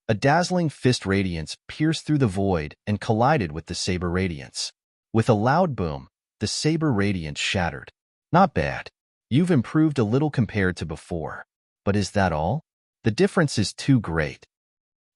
A dazzling fist radiance pierced through the void and collided with the saber radiance. With a loud boom, the saber radiance shattered. Not bad. You've improved a little compared to before. But is that all? The difference is too great.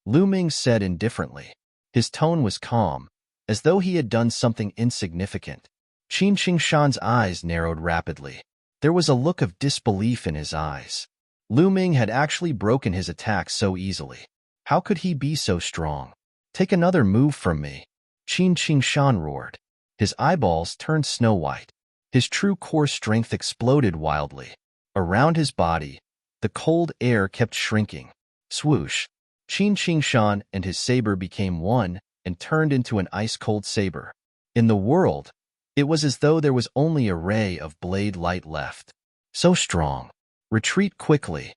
Lu Ming said indifferently. His tone was calm, as though he had done something insignificant. Qin Qingshan's eyes narrowed rapidly. There was a look of disbelief in his eyes. Lu Ming had actually broken his attack so easily. How could he be so strong? Take another move from me, Qin Qingshan roared. His eyeballs turned snow-white. His true core strength exploded wildly. Around his body, the cold air kept shrinking. Swoosh! Qin Qingshan and his saber became one and turned into an ice-cold saber. In the world, it was as though there was only a ray of blade light left. So strong. Retreat quickly.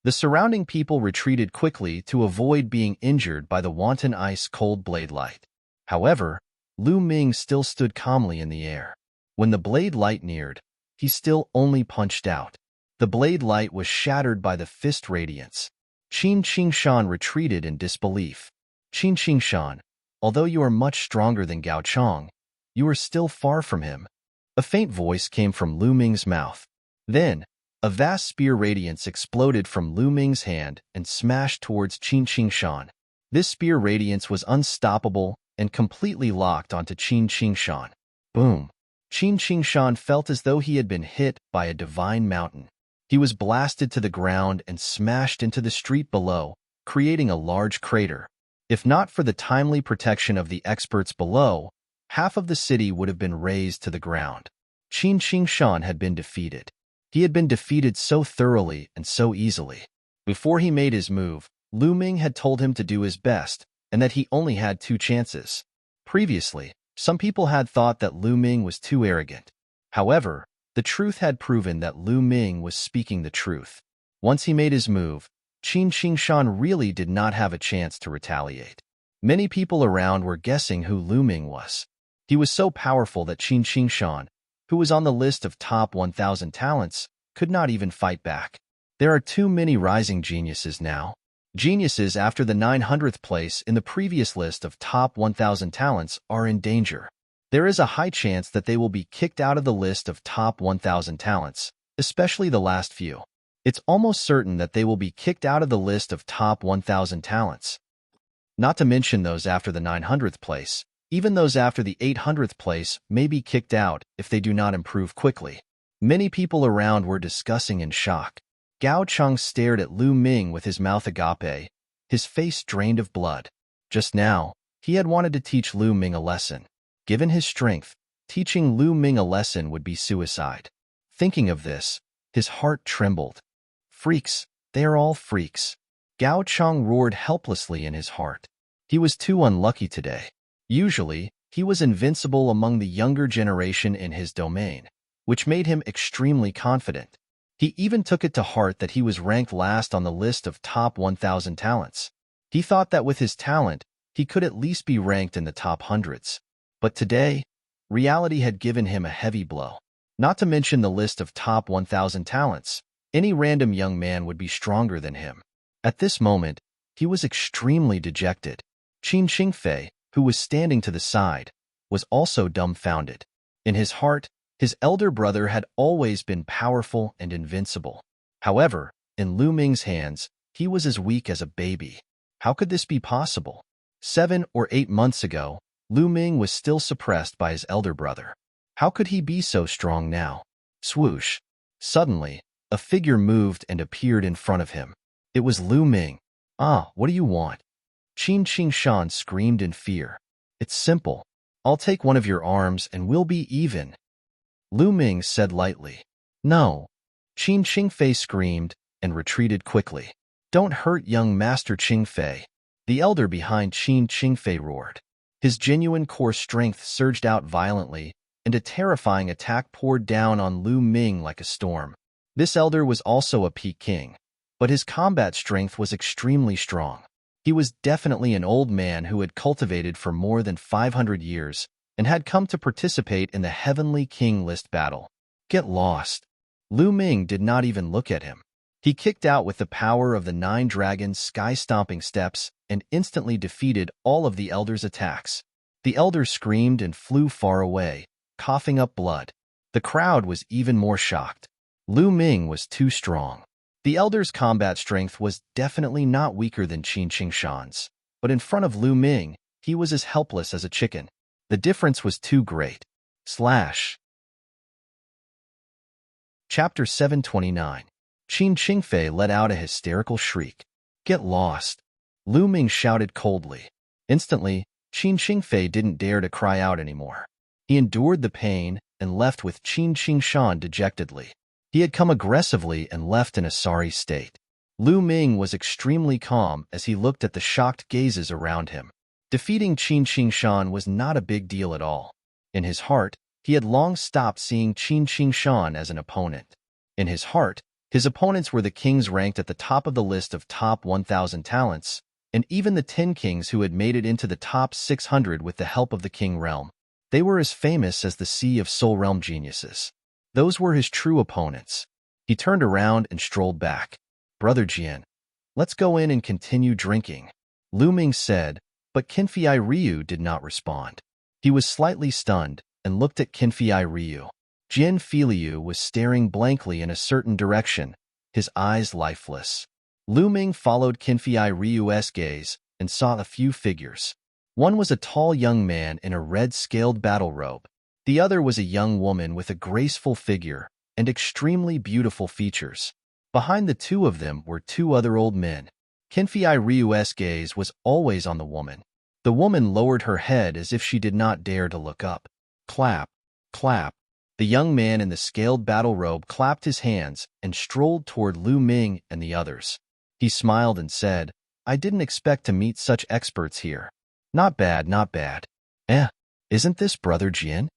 The surrounding people retreated quickly to avoid being injured by the wanton ice-cold blade light. However, Lu Ming still stood calmly in the air. When the blade light neared, he still only punched out. The blade light was shattered by the fist radiance. Qin Qingshan retreated in disbelief. Qin Qingshan, although you are much stronger than Gao Chang, you are still far from him. A faint voice came from Lu Ming's mouth. Then, a vast spear radiance exploded from Lu Ming's hand and smashed towards Qin Qingshan. This spear radiance was unstoppable and completely locked onto Qin Qingshan. Boom! Qin Qingshan felt as though he had been hit by a divine mountain. He was blasted to the ground and smashed into the street below, creating a large crater. If not for the timely protection of the experts below, half of the city would have been razed to the ground. Qin Qingshan had been defeated. He had been defeated so thoroughly and so easily. Before he made his move, Lu Ming had told him to do his best and that he only had 2 chances. Previously, some people had thought that Lu Ming was too arrogant. However, the truth had proven that Lu Ming was speaking the truth. Once he made his move, Qin Qingshan really did not have a chance to retaliate. Many people around were guessing who Lu Ming was. He was so powerful that Qin Qingshan, who was on the list of top 1,000 talents, could not even fight back. There are too many rising geniuses now. Geniuses after the 900th place in the previous list of top 1,000 talents are in danger. There is a high chance that they will be kicked out of the list of top 1,000 talents, especially the last few. It's almost certain that they will be kicked out of the list of top 1,000 talents. Not to mention those after the 900th place. Even those after the 800th place may be kicked out if they do not improve quickly. Many people around were discussing in shock. Gao Chang stared at Lu Ming with his mouth agape, his face drained of blood. Just now, he had wanted to teach Lu Ming a lesson. Given his strength, teaching Lu Ming a lesson would be suicide. Thinking of this, his heart trembled. Freaks, they are all freaks. Gao Chang roared helplessly in his heart. He was too unlucky today. Usually, he was invincible among the younger generation in his domain, which made him extremely confident. He even took it to heart that he was ranked last on the list of top 1,000 talents. He thought that with his talent, he could at least be ranked in the top hundreds. But today, reality had given him a heavy blow. Not to mention the list of top 1,000 talents, any random young man would be stronger than him. At this moment, he was extremely dejected. Qin Qingfei, who was standing to the side, was also dumbfounded. In his heart, his elder brother had always been powerful and invincible. However, in Lu Ming's hands, he was as weak as a baby. How could this be possible? 7 or 8 months ago, Lu Ming was still suppressed by his elder brother. How could he be so strong now? Swoosh! Suddenly, a figure moved and appeared in front of him. It was Lu Ming. Ah, what do you want? Qin Qingshan screamed in fear. It's simple. I'll take one of your arms and we'll be even. Lu Ming said lightly. No. Qin Qingfei screamed and retreated quickly. Don't hurt young Master Qingfei. The elder behind Qin Qingfei roared. His genuine core strength surged out violently, and a terrifying attack poured down on Lu Ming like a storm. This elder was also a peak king, but his combat strength was extremely strong. He was definitely an old man who had cultivated for more than 500 years and had come to participate in the Heavenly King list battle. Get lost. Lu Ming did not even look at him. He kicked out with the power of the 9 dragons' sky-stomping steps and instantly defeated all of the elders' attacks. The elders screamed and flew far away, coughing up blood. The crowd was even more shocked. Lu Ming was too strong. The elder's combat strength was definitely not weaker than Qin Qingshan's, but in front of Lu Ming, he was as helpless as a chicken. The difference was too great. Slash. Chapter 729. Qin Qingfei let out a hysterical shriek. Get lost. Lu Ming shouted coldly. Instantly, Qin Qingfei didn't dare to cry out anymore. He endured the pain and left with Qin Qingshan dejectedly. He had come aggressively and left in a sorry state. Lu Ming was extremely calm as he looked at the shocked gazes around him. Defeating Qin Qingshan was not a big deal at all. In his heart, he had long stopped seeing Qin Qingshan as an opponent. In his heart, his opponents were the kings ranked at the top of the list of top 1,000 talents, and even the 10 kings who had made it into the top 600 with the help of the King Realm. They were as famous as the Sea of Soul Realm geniuses. Those were his true opponents. He turned around and strolled back. Brother Jian, let's go in and continue drinking, Lu Ming said, but Qinfei Ryu did not respond. He was slightly stunned and looked at Qinfei Ryu. Jian Filiu was staring blankly in a certain direction, his eyes lifeless. Lu Ming followed Qinfei Ryu's gaze and saw a few figures. One was a tall young man in a red-scaled battle robe. The other was a young woman with a graceful figure and extremely beautiful features. Behind the two of them were 2 other old men. Qinfei Ryu's gaze was always on the woman. The woman lowered her head as if she did not dare to look up. Clap, clap. The young man in the scaled battle robe clapped his hands and strolled toward Lu Ming and the others. He smiled and said, I didn't expect to meet such experts here. Not bad, not bad. Isn't this Brother Jian?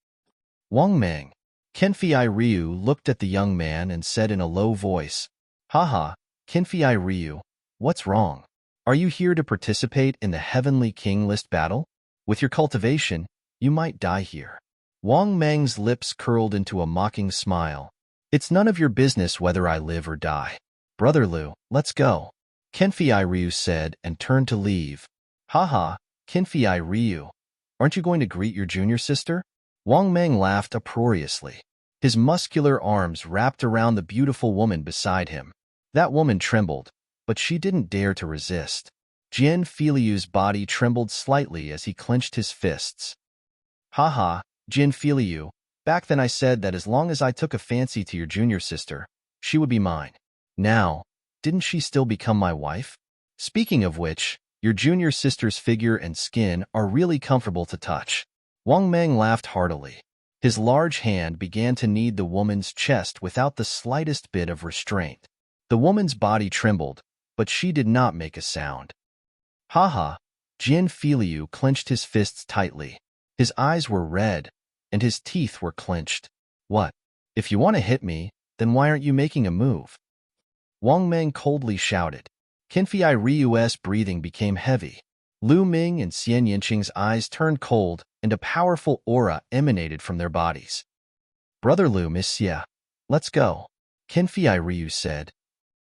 Wang Meng. Qinfei Ryu looked at the young man and said in a low voice, Haha, Qinfei Ryu, what's wrong? Are you here to participate in the Heavenly King List battle? With your cultivation, you might die here. Wang Meng's lips curled into a mocking smile. It's none of your business whether I live or die. Brother Lu, let's go. Qinfei Ryu said and turned to leave. Haha, Qinfei Ryu, aren't you going to greet your junior sister? Wang Meng laughed uproariously. His muscular arms wrapped around the beautiful woman beside him. That woman trembled, but she didn't dare to resist. Jian Filiu's body trembled slightly as he clenched his fists. Haha, Jian Filiu, back then I said that as long as I took a fancy to your junior sister, she would be mine. Now, didn't she still become my wife? Speaking of which, your junior sister's figure and skin are really comfortable to touch. Wang Meng laughed heartily. His large hand began to knead the woman's chest without the slightest bit of restraint. The woman's body trembled, but she did not make a sound. Haha, Jian Filiu clenched his fists tightly. His eyes were red, and his teeth were clenched. What? If you want to hit me, then why aren't you making a move? Wang Meng coldly shouted. Qinfei Ryu's breathing became heavy. Lu Ming and Xian Yinqing's eyes turned cold, and a powerful aura emanated from their bodies. Brother Lu, Miss Xie, let's go, Qinfei Ryu said.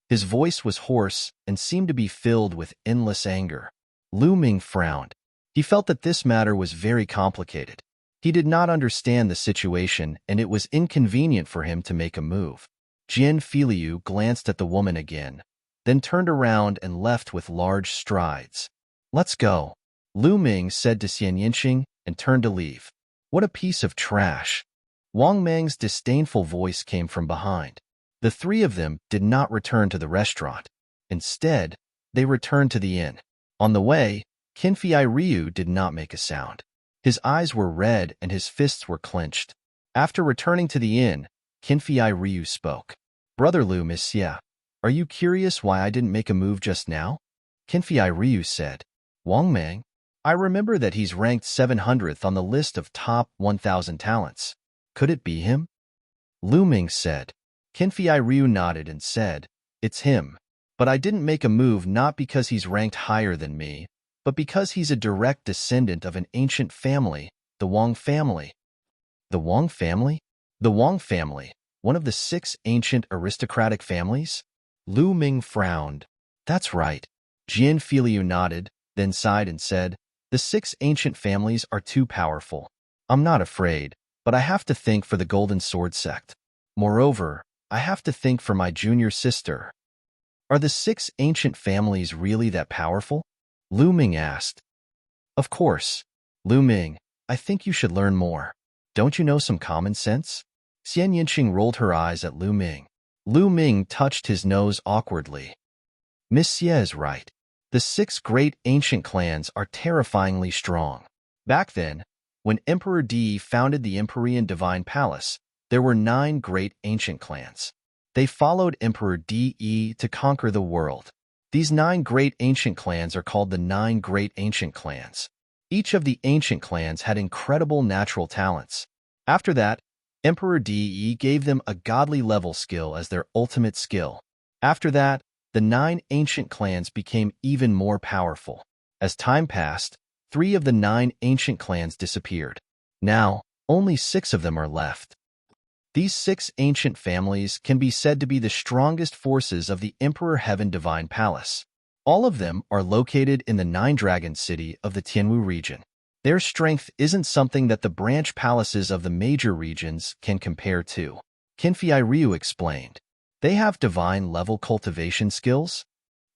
His voice was hoarse and seemed to be filled with endless anger. Lu Ming frowned. He felt that this matter was very complicated. He did not understand the situation, and it was inconvenient for him to make a move. Jian Filiu glanced at the woman again, then turned around and left with large strides. Let's go, Lu Ming said to Xian Yinqing and turned to leave. What a piece of trash. Wang Meng's disdainful voice came from behind. The 3 of them did not return to the restaurant. Instead, they returned to the inn. On the way, Qinfei Ryu did not make a sound. His eyes were red and his fists were clenched. After returning to the inn, Qinfei Ryu spoke. Brother Lu, Miss Xie, are you curious why I didn't make a move just now? Qinfei Ryu said. Wang Meng, I remember that he's ranked 700th on the list of top 1,000 talents. Could it be him? Lu Ming said. Qinfei Ryu nodded and said, It's him. But I didn't make a move not because he's ranked higher than me, but because he's a direct descendant of an ancient family, the Wang family. The Wang family? The Wang family, one of the 6 ancient aristocratic families? Lu Ming frowned. That's right. Jian Filiu nodded, then sighed and said, the 6 ancient families are too powerful. I'm not afraid, but I have to think for the Golden Sword sect. Moreover, I have to think for my junior sister. Are the 6 ancient families really that powerful? Lu Ming asked. Of course. Lu Ming, I think you should learn more. Don't you know some common sense? Xian Yinqing rolled her eyes at Lu Ming. Lu Ming touched his nose awkwardly. Miss Xie is right. The 6 great ancient clans are terrifyingly strong. Back then, when Emperor Di founded the Empyrean Divine Palace, there were 9 great ancient clans. They followed Emperor Di to conquer the world. These 9 great ancient clans are called the 9 great ancient clans. Each of the ancient clans had incredible natural talents. After that, Emperor Di gave them a godly level skill as their ultimate skill. After that, the 9 ancient clans became even more powerful. As time passed, 3 of the 9 ancient clans disappeared. Now, only 6 of them are left. These 6 ancient families can be said to be the strongest forces of the Emperor Heaven Divine Palace. All of them are located in the 9-dragon city of the Tianwu region. Their strength isn't something that the branch palaces of the major regions can compare to. Qinfei Ryu explained. They have divine-level cultivation skills?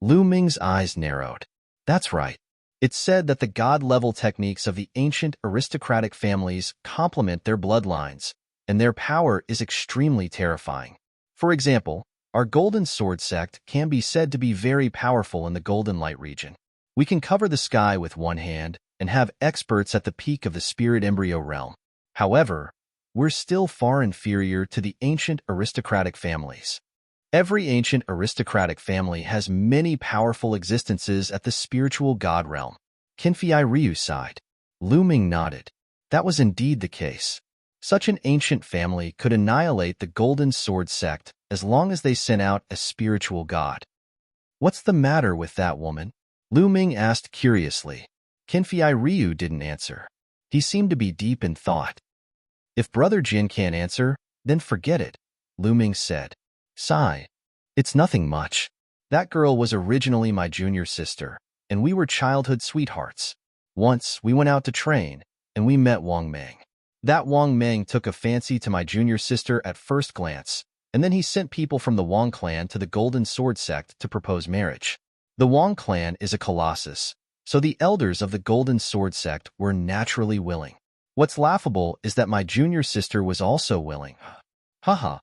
Lu Ming's eyes narrowed. That's right. It's said that the god-level techniques of the ancient aristocratic families complement their bloodlines, and their power is extremely terrifying. For example, our Golden Sword sect can be said to be very powerful in the Golden Light region. We can cover the sky with one hand and have experts at the peak of the spirit embryo realm. However, we're still far inferior to the ancient aristocratic families. Every ancient aristocratic family has many powerful existences at the spiritual god realm. Qinfei Ryu sighed. Lu Ming nodded. That was indeed the case. Such an ancient family could annihilate the Golden Sword sect as long as they sent out a spiritual god. What's the matter with that woman? Lu Ming asked curiously. Qinfei Ryu didn't answer. He seemed to be deep in thought. If Brother Jin can't answer, then forget it, Lu Ming said. Sigh. It's nothing much. That girl was originally my junior sister, and we were childhood sweethearts. Once, we went out to train, and we met Wang Meng. That Wang Meng took a fancy to my junior sister at first glance, and then he sent people from the Wang clan to the Golden Sword sect to propose marriage. The Wang clan is a colossus, so the elders of the Golden Sword sect were naturally willing. What's laughable is that my junior sister was also willing. Haha.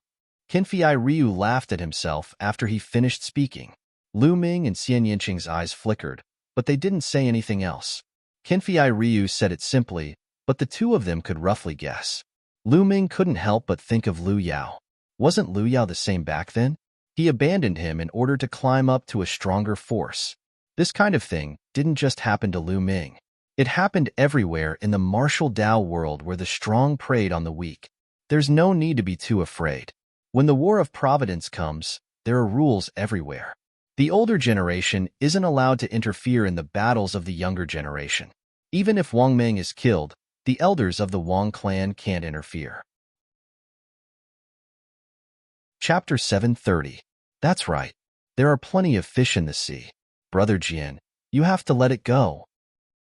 Qinfei Ryu laughed at himself after he finished speaking. Lu Ming and Xian Yinqing's eyes flickered, but they didn't say anything else. Qinfei Ryu said it simply, but the two of them could roughly guess. Lu Ming couldn't help but think of Lu Yao. Wasn't Lu Yao the same back then? He abandoned him in order to climb up to a stronger force. This kind of thing didn't just happen to Lu Ming. It happened everywhere in the martial Dao world where the strong preyed on the weak. There's no need to be too afraid. When the War of Providence comes, there are rules everywhere. The older generation isn't allowed to interfere in the battles of the younger generation. Even if Wang Meng is killed, the elders of the Wang clan can't interfere. Chapter 730. That's right. There are plenty of fish in the sea. Brother Jian, you have to let it go.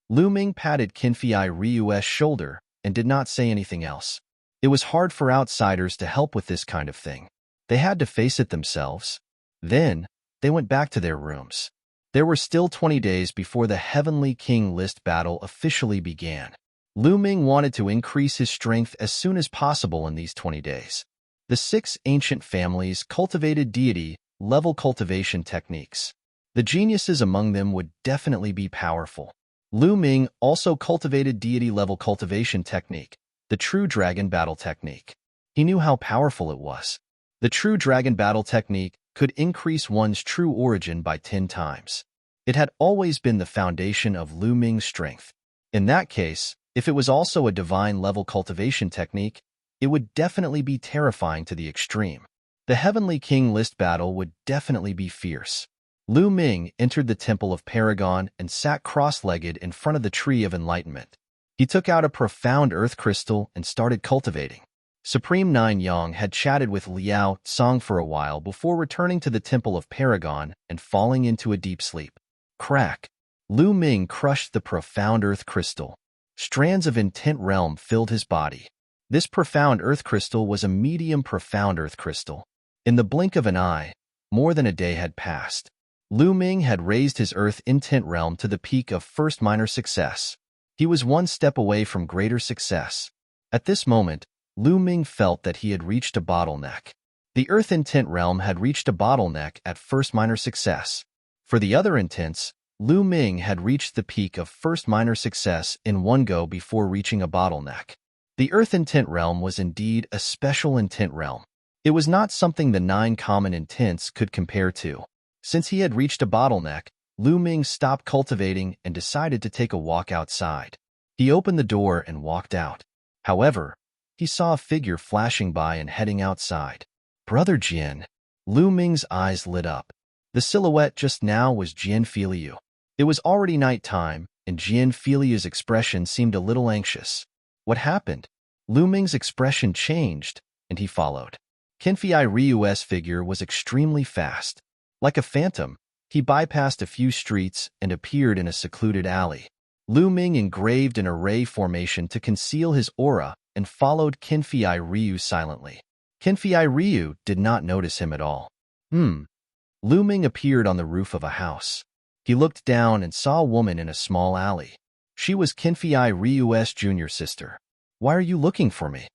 Lu Ming patted Qinfei Ryu's shoulder and did not say anything else. It was hard for outsiders to help with this kind of thing. They had to face it themselves. Then, they went back to their rooms. There were still 20 days before the Heavenly King list battle officially began. Lu Ming wanted to increase his strength as soon as possible in these 20 days. The 6 ancient families cultivated deity-level cultivation techniques. The geniuses among them would definitely be powerful. Lu Ming also cultivated deity-level cultivation technique, the True Dragon Battle Technique. He knew how powerful it was. The True Dragon Battle Technique could increase one's true origin by 10 times. It had always been the foundation of Lu Ming's strength. In that case, if it was also a divine-level cultivation technique, it would definitely be terrifying to the extreme. The Heavenly King list battle would definitely be fierce. Lu Ming entered the Temple of Paragon and sat cross-legged in front of the Tree of Enlightenment. He took out a profound earth crystal and started cultivating. Supreme Nine Yang had chatted with Liao Song for a while before returning to the Temple of Paragon and falling into a deep sleep. Crack. Lu Ming crushed the profound earth crystal. Strands of intent realm filled his body. This profound earth crystal was a medium profound earth crystal. In the blink of an eye, more than a day had passed. Lu Ming had raised his earth intent realm to the peak of first minor success. He was one step away from greater success. At this moment, Lu Ming felt that he had reached a bottleneck. The earth intent realm had reached a bottleneck at first minor success. For the other intents, Lu Ming had reached the peak of first minor success in one go before reaching a bottleneck. The earth intent realm was indeed a special intent realm. It was not something the 9 common intents could compare to. Since he had reached a bottleneck, Lu Ming stopped cultivating and decided to take a walk outside. He opened the door and walked out. However, he saw a figure flashing by and heading outside. Brother Jian. Lu Ming's eyes lit up. The silhouette just now was Jian Filiu. It was already night time, and Jian Filiu's expression seemed a little anxious. What happened? Lu Ming's expression changed, and he followed. Qinfei Ryu's figure was extremely fast. Like a phantom, he bypassed a few streets and appeared in a secluded alley. Lu Ming engraved an array formation to conceal his aura and followed Qinfei Ryu silently. Qinfei Ryu did not notice him at all. Lu Ming appeared on the roof of a house. He looked down and saw a woman in a small alley. She was Qinfei Ryu's junior sister. Why are you looking for me?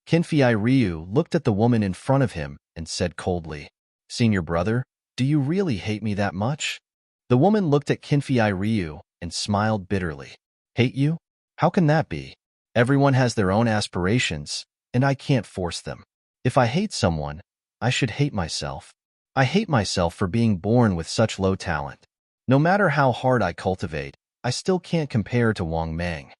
Qinfei Ryu looked at the woman in front of him and said coldly, Senior brother, do you really hate me that much? The woman looked at Qinfei Ryu and smiled bitterly. Hate you? How can that be? Everyone has their own aspirations, and I can't force them. If I hate someone, I should hate myself. I hate myself for being born with such low talent. No matter how hard I cultivate, I still can't compare to Wang Mang.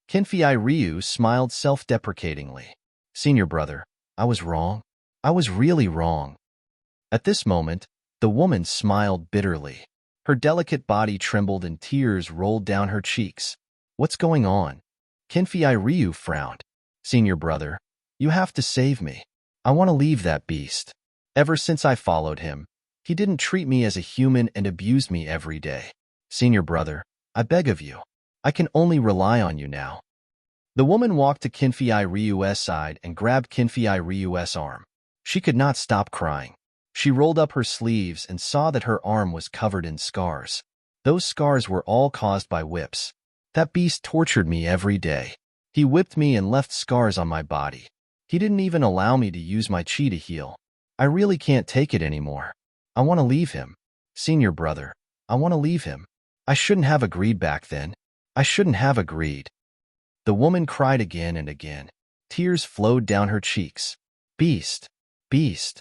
Qinfei Ryu smiled self-deprecatingly. Senior brother, I was wrong. I was really wrong. At this moment, the woman smiled bitterly. Her delicate body trembled and tears rolled down her cheeks. What's going on? Qinfei Ryu frowned. Senior brother, you have to save me. I want to leave that beast. Ever since I followed him, he didn't treat me as a human and abused me every day. Senior brother, I beg of you. I can only rely on you now. The woman walked to Qinfei Ryu's side and grabbed Qinfei Ryu's arm. She could not stop crying. She rolled up her sleeves and saw that her arm was covered in scars. Those scars were all caused by whips. That beast tortured me every day. He whipped me and left scars on my body. He didn't even allow me to use my chi to heal. I really can't take it anymore. I want to leave him. Senior brother, I want to leave him. I shouldn't have agreed back then. I shouldn't have agreed. The woman cried again and again. Tears flowed down her cheeks. Beast! Beast!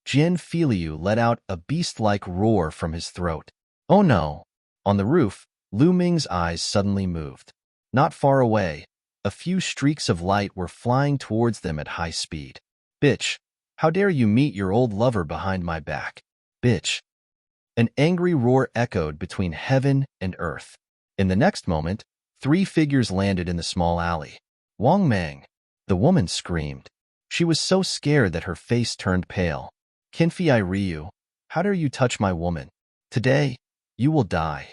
Jian Filiu let out a beast-like roar from his throat. Oh no! On the roof, Lu Ming's eyes suddenly moved. Not far away, a few streaks of light were flying towards them at high speed. Bitch! How dare you meet your old lover behind my back? Bitch! An angry roar echoed between heaven and earth. In the next moment, 3 figures landed in the small alley. Wang Mang! The woman screamed. She was so scared that her face turned pale. Qinfei Ryu, how dare you touch my woman? Today, you will die.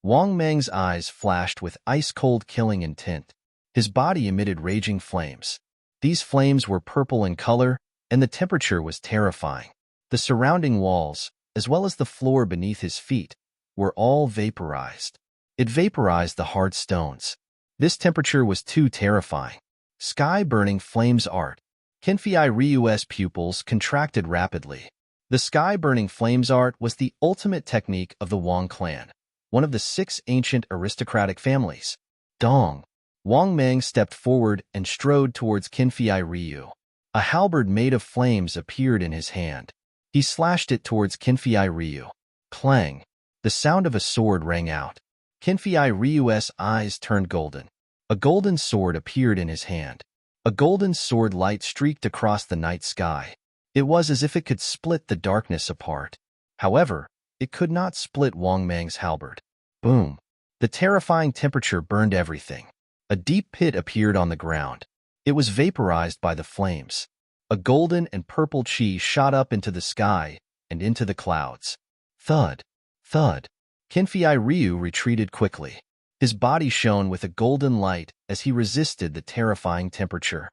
Wang Mang's eyes flashed with ice-cold killing intent. His body emitted raging flames. These flames were purple in color, and the temperature was terrifying. The surrounding walls, as well as the floor beneath his feet, were all vaporized. It vaporized the hard stones. This temperature was too terrifying. Sky-burning flames art. Qinfei Ryu's pupils contracted rapidly. The sky-burning flames art was the ultimate technique of the Wang clan, one of the 6 ancient aristocratic families. Dong! Wang Mang stepped forward and strode towards Qinfei Ryu. A halberd made of flames appeared in his hand. He slashed it towards Qinfei Ryu. Clang! The sound of a sword rang out. Qinfei Ryu's eyes turned golden. A golden sword appeared in his hand. A golden sword light streaked across the night sky. It was as if it could split the darkness apart. However, it could not split Wang Mang's halberd. Boom! The terrifying temperature burned everything. A deep pit appeared on the ground. It was vaporized by the flames. A golden and purple chi shot up into the sky and into the clouds. Thud, thud. Kinfei Ryu retreated quickly. His body shone with a golden light as he resisted the terrifying temperature.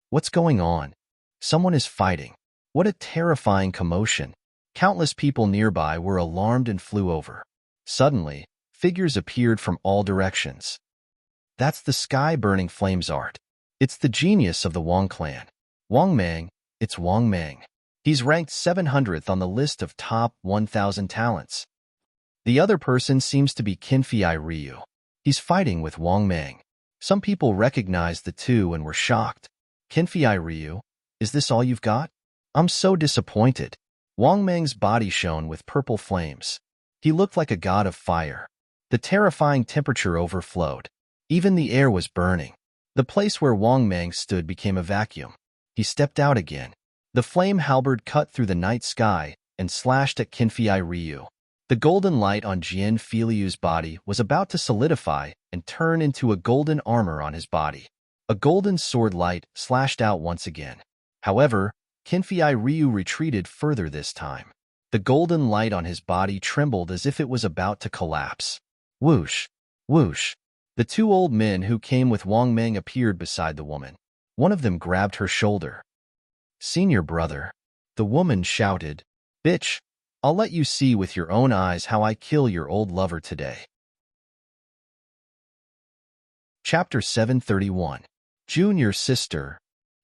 What's going on? Someone is fighting. What a terrifying commotion. Countless people nearby were alarmed and flew over. Suddenly, figures appeared from all directions. That's the sky-burning flames art. It's the genius of the Wang clan. Wang Mang, it's Wang Mang. He's ranked 700th on the list of top 1,000 talents. The other person seems to be Kinfei Ryu. He's fighting with Wang Mang. Some people recognized the two and were shocked. Kinfei Ryu, is this all you've got? I'm so disappointed. Wang Mang's body shone with purple flames. He looked like a god of fire. The terrifying temperature overflowed. Even the air was burning. The place where Wang Mang stood became a vacuum. He stepped out again. The flame halberd cut through the night sky and slashed at Kinfei Ryu. The golden light on Jian Feiliu's body was about to solidify and turn into a golden armor on his body. A golden sword light slashed out once again. However, Kinfei Ryu retreated further this time. The golden light on his body trembled as if it was about to collapse. Whoosh, whoosh. The two old men who came with Wang Mang appeared beside the woman. One of them grabbed her shoulder. "Senior brother," the woman shouted. "Bitch, I'll let you see with your own eyes how I kill your old lover today." Chapter 731. Junior Sister.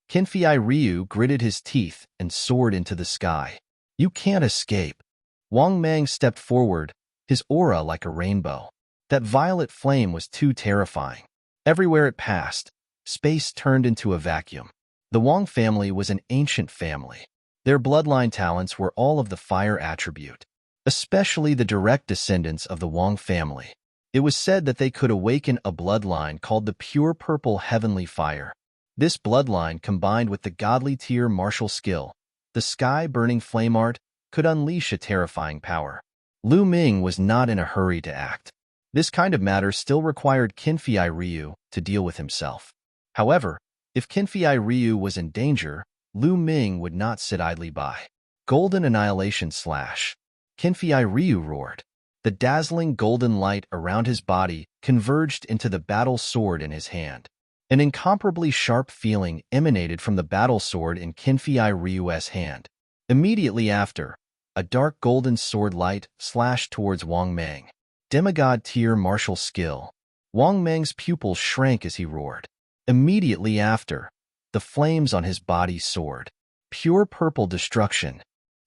Kinfei Ryu gritted his teeth and soared into the sky. "You can't escape." Wang Mang stepped forward, his aura like a rainbow. That violet flame was too terrifying. Everywhere it passed, space turned into a vacuum. The Wang family was an ancient family. Their bloodline talents were all of the fire attribute, especially the direct descendants of the Wang family. It was said that they could awaken a bloodline called the pure purple heavenly fire. This bloodline, combined with the godly tier martial skill, the sky-burning flame art, could unleash a terrifying power. Lu Ming was not in a hurry to act. This kind of matter still required Kinfei Ryu to deal with himself. However, if Kinfei Ryu was in danger, Lu Ming would not sit idly by. Golden Annihilation Slash. Kinfei Ryu roared. The dazzling golden light around his body converged into the battle sword in his hand. An incomparably sharp feeling emanated from the battle sword in Kinfei Ryu's hand. Immediately after, a dark golden sword light slashed towards Wang Mang. Demigod tier martial skill. Wang Mang's pupils shrank as he roared. Immediately after, the flames on his body soared. Pure purple destruction.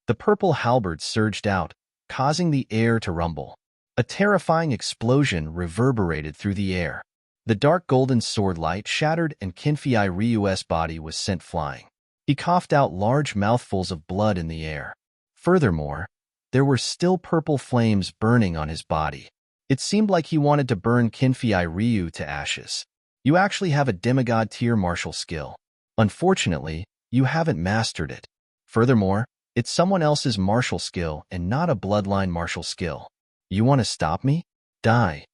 The purple halberd surged out, causing the air to rumble. A terrifying explosion reverberated through the air. The dark golden sword light shattered and Kinfei Ryu's body was sent flying. He coughed out large mouthfuls of blood in the air. Furthermore, there were still purple flames burning on his body. It seemed like he wanted to burn Kinfei Ryu to ashes. You actually have a demigod tier martial skill. Unfortunately, you haven't mastered it. Furthermore, it's someone else's martial skill and not a bloodline martial skill. You want to stop me? Die!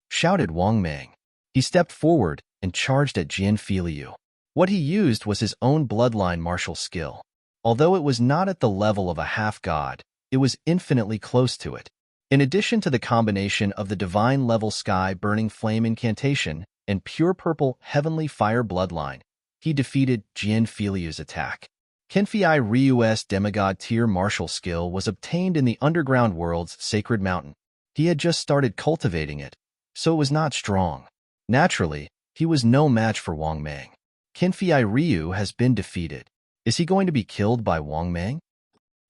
Shouted Wang Mang. He stepped forward and charged at Jian Feiliu. What he used was his own bloodline martial skill. Although it was not at the level of a half-god, it was infinitely close to it. In addition to the combination of the divine-level sky-burning flame incantation and pure purple heavenly fire bloodline, he defeated Jian Feiliu's attack. Kinfei Ryu's demigod tier martial skill was obtained in the underground world's sacred mountain. He had just started cultivating it, so it was not strong. Naturally, he was no match for Wang Mang. Kinfei Ryu has been defeated. Is he going to be killed by Wang Mang?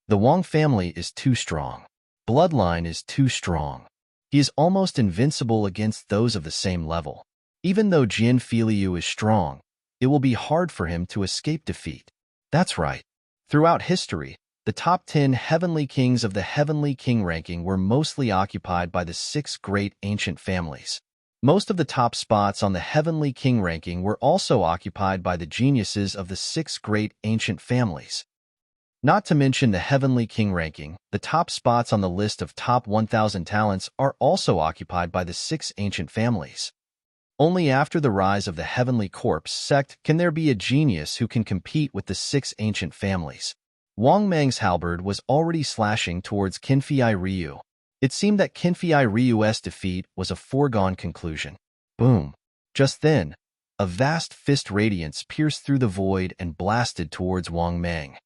The Wang family is too strong. Bloodline is too strong. He is almost invincible against those of the same level. Even though Jian Feiliu is strong, it will be hard for him to escape defeat. That's right. Throughout history, the top 10 heavenly kings of the heavenly king ranking were mostly occupied by the 6 great ancient families. Most of the top spots on the heavenly king ranking were also occupied by the geniuses of the 6 great ancient families. Not to mention the heavenly king ranking, the top spots on the list of top 1,000 talents are also occupied by the 6 ancient families. Only after the rise of the Heavenly Corpse sect can there be a genius who can compete with the 6 ancient families. Wang Mang's halberd was already slashing towards Qinfei Ryu. It seemed that Qinfei Ryu's defeat was a foregone conclusion. Boom. Just then, a vast fist radiance pierced through the void and blasted towards Wang Mang.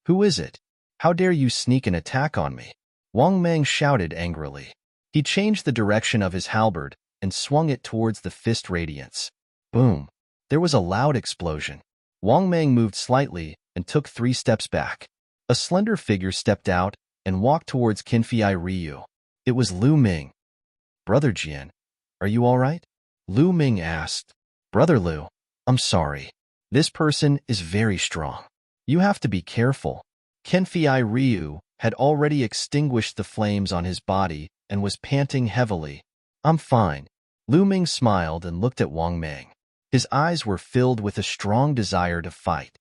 "Who is it? How dare you sneak an attack on me?" Wang Mang shouted angrily. He changed the direction of his halberd and swung it towards the fist radiance. Boom. There was a loud explosion. Wang Mang moved slightly and took 3 steps back. A slender figure stepped out and walked towards Qinfei Ryu. It was Lu Ming. "Brother Jian, are you all right?" Lu Ming asked. "Brother Lu, I'm sorry. This person is very strong. You have to be careful." Qinfei Ryu had already extinguished the flames on his body and was panting heavily. "I'm fine." Lu Ming smiled and looked at Wang Mang. His eyes were filled with a strong desire to fight.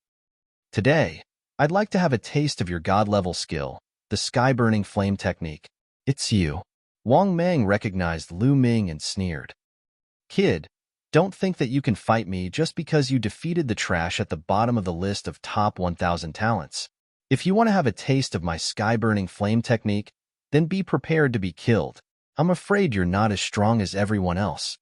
"Today, I'd like to have a taste of your god-level skill, the sky-burning flame technique." "It's you." Wang Mang recognized Lu Ming and sneered. "Kid, don't think that you can fight me just because you defeated the trash at the bottom of the list of top 1,000 talents. If you want to have a taste of my sky-burning flame technique, then be prepared to be killed. I'm afraid you're not as strong as everyone else."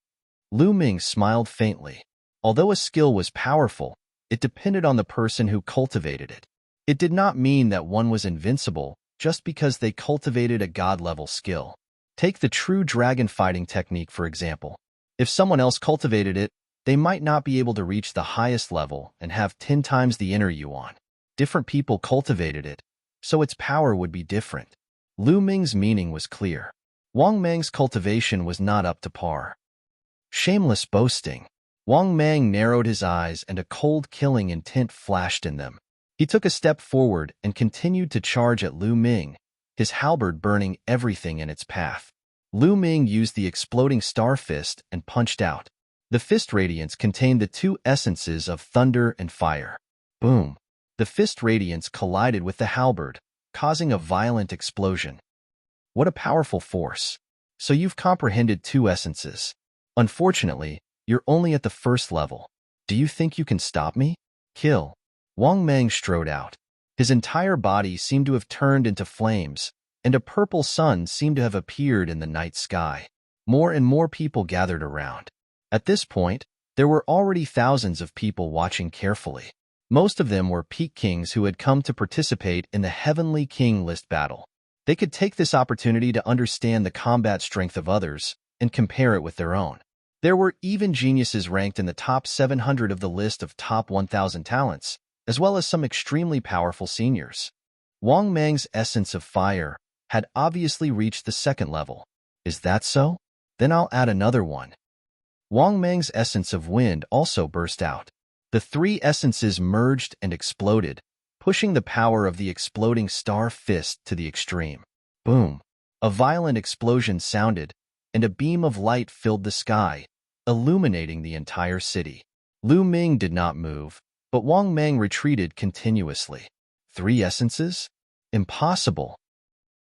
Lu Ming smiled faintly. Although a skill was powerful, it depended on the person who cultivated it. It did not mean that one was invincible just because they cultivated a god-level skill. Take the true dragon fighting technique, for example. If someone else cultivated it, they might not be able to reach the highest level and have 10 times the inner yuan. Different people cultivated it, so its power would be different. Lu Ming's meaning was clear. Wang Mang's cultivation was not up to par. Shameless boasting. Wang Mang narrowed his eyes and a cold killing intent flashed in them. He took a step forward and continued to charge at Lu Ming, his halberd burning everything in its path. Lu Ming used the exploding star fist and punched out. The fist radiance contained the 2 essences of thunder and fire. Boom. The fist radiance collided with the halberd, causing a violent explosion. What a powerful force. So you've comprehended 2 essences. Unfortunately, you're only at the 1st level. Do you think you can stop me? Kill. Wang Mang strode out. His entire body seemed to have turned into flames, and a purple sun seemed to have appeared in the night sky. More and more people gathered around. At this point, there were already thousands of people watching carefully. Most of them were Peak Kings who had come to participate in the Heavenly King list battle. They could take this opportunity to understand the combat strength of others and compare it with their own. There were even geniuses ranked in the top 700 of the list of top 1,000 talents, as well as some extremely powerful seniors. Wang Mang's essence of fire had obviously reached the 2nd level. Is that so? Then I'll add another one. Wang Mang's essence of wind also burst out. The 3 essences merged and exploded, pushing the power of the exploding star fist to the extreme. Boom! A violent explosion sounded, and a beam of light filled the sky, illuminating the entire city. Lu Ming did not move, but Wang Mang retreated continuously. 3 essences? Impossible!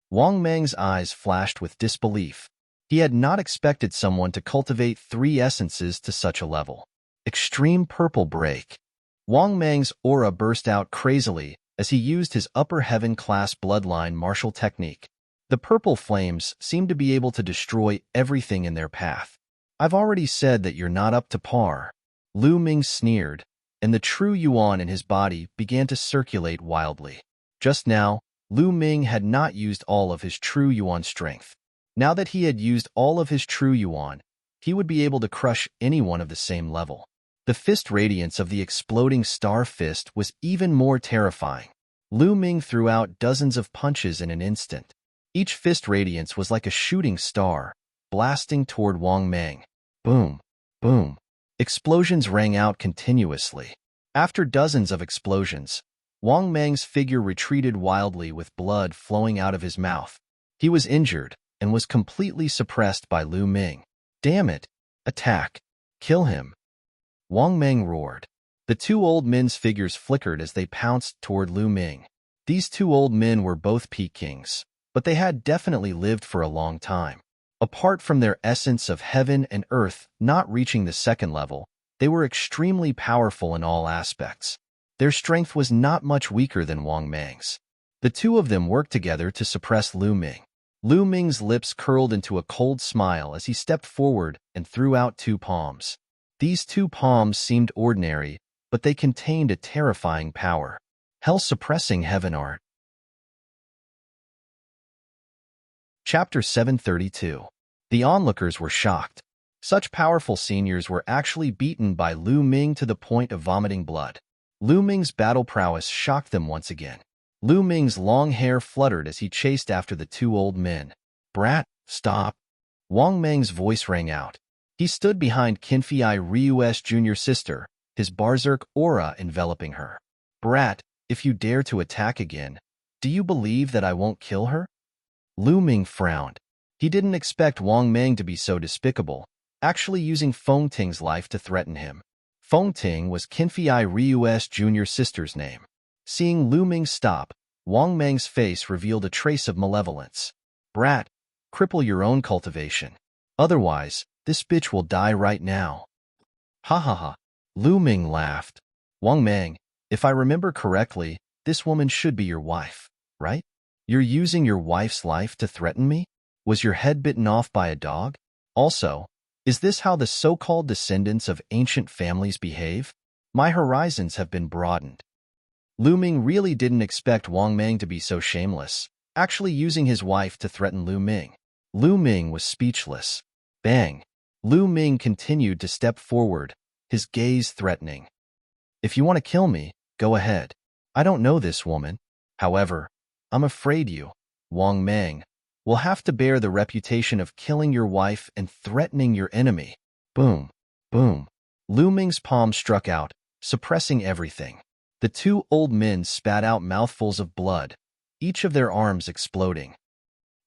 Wang Mang's eyes flashed with disbelief. He had not expected someone to cultivate 3 essences to such a level. Extreme purple break. Wang Mang's aura burst out crazily as he used his upper heaven class bloodline martial technique. The purple flames seemed to be able to destroy everything in their path. I've already said that you're not up to par. Lu Ming sneered, and the true yuan in his body began to circulate wildly. Just now, Lu Ming had not used all of his true yuan strength. Now that he had used all of his true yuan, he would be able to crush anyone of the same level. The fist radiance of the exploding star fist was even more terrifying. Lu Ming threw out dozens of punches in an instant. Each fist radiance was like a shooting star, blasting toward Wang Mang. Boom, boom. Explosions rang out continuously. After dozens of explosions, Wang Mang's figure retreated wildly with blood flowing out of his mouth. He was injured and was completely suppressed by Lu Ming. Damn it! Attack! Kill him! Wang Mang roared. The 2 old men's figures flickered as they pounced toward Lu Ming. These 2 old men were both Peak Kings, but they had definitely lived for a long time. Apart from their essence of heaven and earth not reaching the second level, they were extremely powerful in all aspects. Their strength was not much weaker than Wang Mang's. The two of them worked together to suppress Lu Ming. Lu Ming's lips curled into a cold smile as he stepped forward and threw out two palms. These two palms seemed ordinary, but they contained a terrifying power. Hell-suppressing heaven art. Chapter 732. The onlookers were shocked. Such powerful seniors were actually beaten by Lu Ming to the point of vomiting blood. Lu Ming's battle prowess shocked them once again. Lu Ming's long hair fluttered as he chased after the two old men. "Brat, stop!" Wang Mang's voice rang out. He stood behind Qinfei Ryu's junior sister, his berserk aura enveloping her. "Brat, if you dare to attack again, do you believe that I won't kill her?" Lu Ming frowned. He didn't expect Wang Mang to be so despicable, actually using Feng Ting's life to threaten him. Feng Ting was Qinfei Ryu's junior sister's name. Seeing Lu Ming stop, Wang Mang's face revealed a trace of malevolence. "Brat, cripple your own cultivation. Otherwise, this bitch will die right now." "Ha ha ha." Lu Ming laughed. "Wang Mang, if I remember correctly, this woman should be your wife, right? You're using your wife's life to threaten me? Was your head bitten off by a dog? Also, is this how the so-called descendants of ancient families behave? My horizons have been broadened." Lu Ming really didn't expect Wang Mang to be so shameless, actually using his wife to threaten Lu Ming. Lu Ming was speechless. Bang! Lu Ming continued to step forward, his gaze threatening. "If you want to kill me, go ahead. I don't know this woman. However, I'm afraid you, Wang Mang, will have to bear the reputation of killing your wife and threatening your enemy." Boom! Boom! Lu Ming's palm struck out, suppressing everything. The two old men spat out mouthfuls of blood, each of their arms exploding.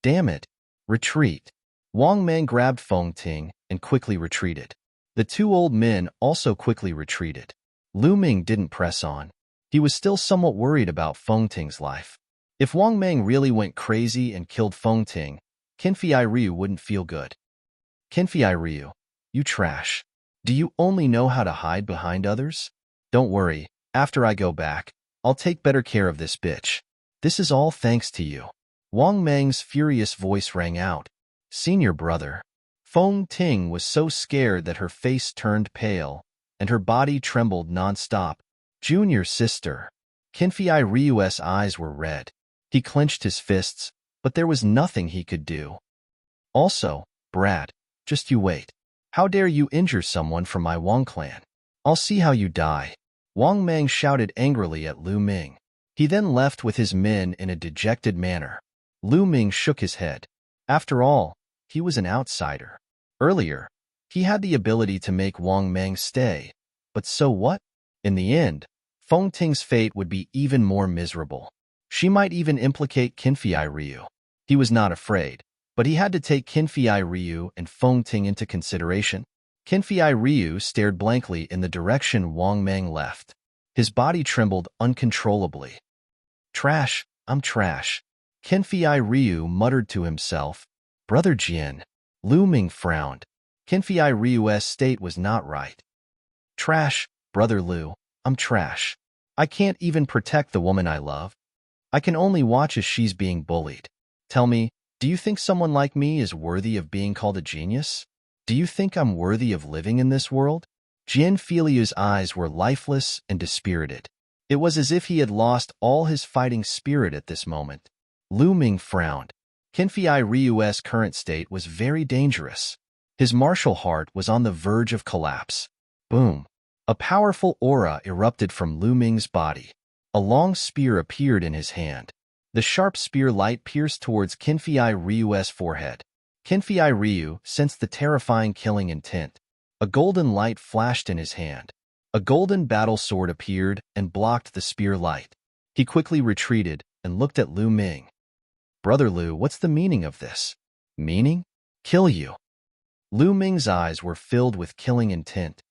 "Damn it! Retreat!" Wang Mang grabbed Feng Ting and quickly retreated. The two old men also quickly retreated. Lu Ming didn't press on. He was still somewhat worried about Feng Ting's life. If Wang Mang really went crazy and killed Feng Ting, Qinfei Ryu wouldn't feel good. "Qinfei Ryu, you trash. Do you only know how to hide behind others? Don't worry, after I go back, I'll take better care of this bitch. This is all thanks to you." Wang Mang's furious voice rang out. "Senior brother." Feng Ting was so scared that her face turned pale, and her body trembled non-stop. "Junior sister." Qinfei Ryu's eyes were red. He clenched his fists, but there was nothing he could do. "Also, brat, just you wait. How dare you injure someone from my Wang clan? I'll see how you die." Wang Mang shouted angrily at Lu Ming. He then left with his men in a dejected manner. Lu Ming shook his head. After all, he was an outsider. Earlier, he had the ability to make Wang Mang stay, but so what? In the end, Feng Ting's fate would be even more miserable. She might even implicate Qinfei Ryu. He was not afraid, but he had to take Qinfei Ryu and Feng Ting into consideration. Qinfei Ryu stared blankly in the direction Wang Mang left. His body trembled uncontrollably. "Trash, I'm trash." Qinfei Ryu muttered to himself. "Brother Jian." Lu Ming frowned. Qinfei Ryu's state was not right. "Trash, Brother Lu, I'm trash. I can't even protect the woman I love. I can only watch as she's being bullied. Tell me, do you think someone like me is worthy of being called a genius? Do you think I'm worthy of living in this world?" Jian Filiu's eyes were lifeless and dispirited. It was as if he had lost all his fighting spirit at this moment. Lu Ming frowned. Qinfei Ryu's current state was very dangerous. His martial heart was on the verge of collapse. Boom! A powerful aura erupted from Lu Ming's body. A long spear appeared in his hand. The sharp spear light pierced towards Qinfei Ryu's forehead. Qinfei Ryu sensed the terrifying killing intent. A golden light flashed in his hand. A golden battle sword appeared and blocked the spear light. He quickly retreated and looked at Lu Ming. "Brother Lu, what's the meaning of this?" "Meaning? Kill you." Lu Ming's eyes were filled with killing intent.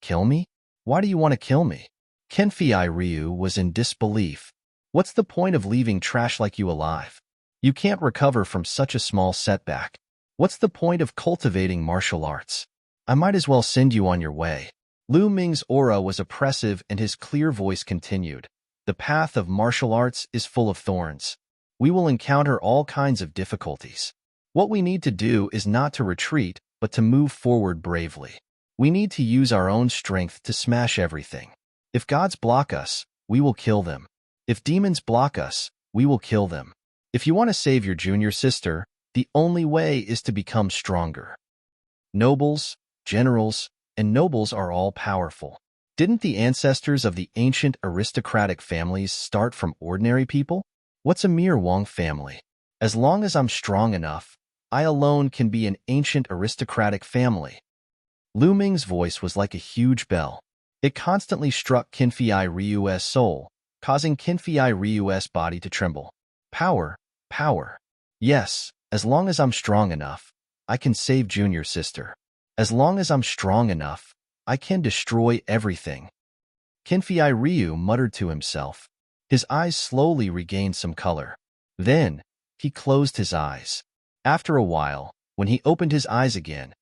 "Kill me? Why do you want to kill me?" Qinfei Ryu was in disbelief. "What's the point of leaving trash like you alive? You can't recover from such a small setback. What's the point of cultivating martial arts? I might as well send you on your way. Lu Ming's aura was oppressive and his clear voice continued. The path of martial arts is full of thorns. We will encounter all kinds of difficulties. What we need to do is not to retreat, but to move forward bravely. We need to use our own strength to smash everything. If gods block us, we will kill them. If demons block us, we will kill them. If you want to save your junior sister, the only way is to become stronger. Nobles, generals, and nobles are all powerful. Didn't the ancestors of the ancient aristocratic families start from ordinary people? What's a mere Wang family? As long as I'm strong enough, I alone can be an ancient aristocratic family. Lu Ming's voice was like a huge bell. It constantly struck Qinfei Ryu's soul, causing Qinfei Ryu's body to tremble. Power, power. Yes, as long as I'm strong enough, I can save junior sister. As long as I'm strong enough, I can destroy everything. Qinfei Ryu muttered to himself. His eyes slowly regained some color. Then, he closed his eyes. After a while, when he opened his eyes again,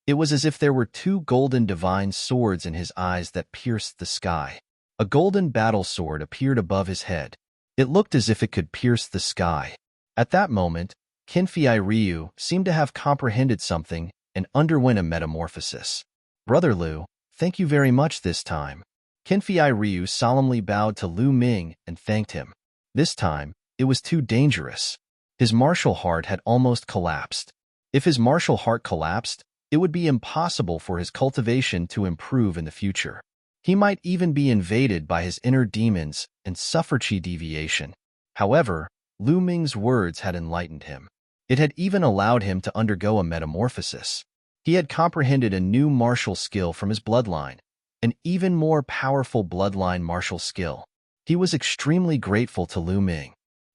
it was as if there were two golden divine swords in his eyes that pierced the sky. A golden battle sword appeared above his head. It looked as if it could pierce the sky. At that moment, Qinfei Ryu seemed to have comprehended something and underwent a metamorphosis. Brother Lu, thank you very much this time. Qinfei Ryu solemnly bowed to Lu Ming and thanked him. This time, it was too dangerous. His martial heart had almost collapsed. If his martial heart collapsed, it would be impossible for his cultivation to improve in the future. He might even be invaded by his inner demons and suffer chi deviation. However, Lu Ming's words had enlightened him. It had even allowed him to undergo a metamorphosis. He had comprehended a new martial skill from his bloodline, an even more powerful bloodline martial skill. He was extremely grateful to Lu Ming.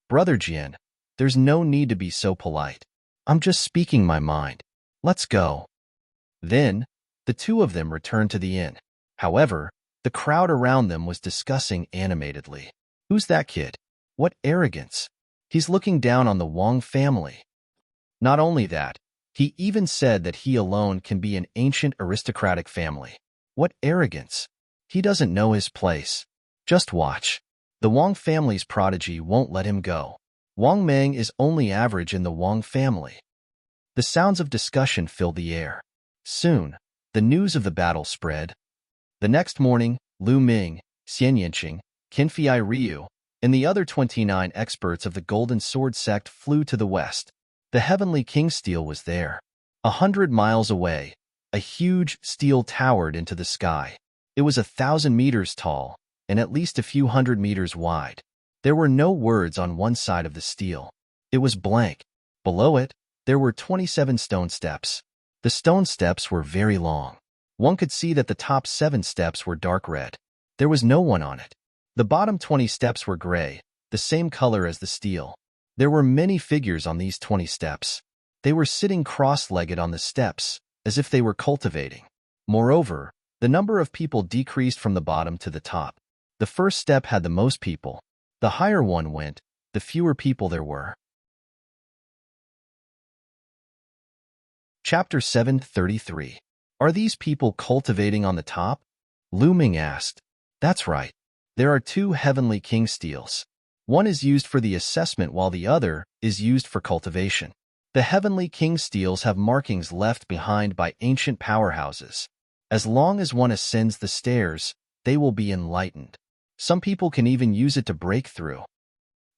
Brother Jian, there's no need to be so polite. I'm just speaking my mind. Let's go. Then, the two of them returned to the inn. However, the crowd around them was discussing animatedly. Who's that kid? What arrogance. He's looking down on the Wang family. Not only that, he even said that he alone can be an ancient aristocratic family. What arrogance. He doesn't know his place. Just watch. The Wang family's prodigy won't let him go. Wang Meng is only average in the Wang family. The sounds of discussion filled the air. Soon, the news of the battle spread. The next morning, Lu Ming, Xian Yanqing, Qinfei Ryu, and the other 29 experts of the Golden Sword sect flew to the west. The heavenly king steel was there. 100 miles away, a huge steel towered into the sky. It was 1,000 meters tall and at least a few hundred meters wide. There were no words on one side of the steel. It was blank. Below it, there were 27 stone steps. The stone steps were very long. One could see that the top 7 steps were dark red. There was no one on it. The bottom 20 steps were gray, the same color as the steel. There were many figures on these 20 steps. They were sitting cross-legged on the steps, as if they were cultivating. Moreover, the number of people decreased from the bottom to the top. The first step had the most people. The higher one went, the fewer people there were. Chapter 733. Are these people cultivating on the top? Lu Ming asked. That's right. There are 2 heavenly king steels. One is used for the assessment while the other is used for cultivation. The heavenly king steels have markings left behind by ancient powerhouses. As long as one ascends the stairs, they will be enlightened. Some people can even use it to break through.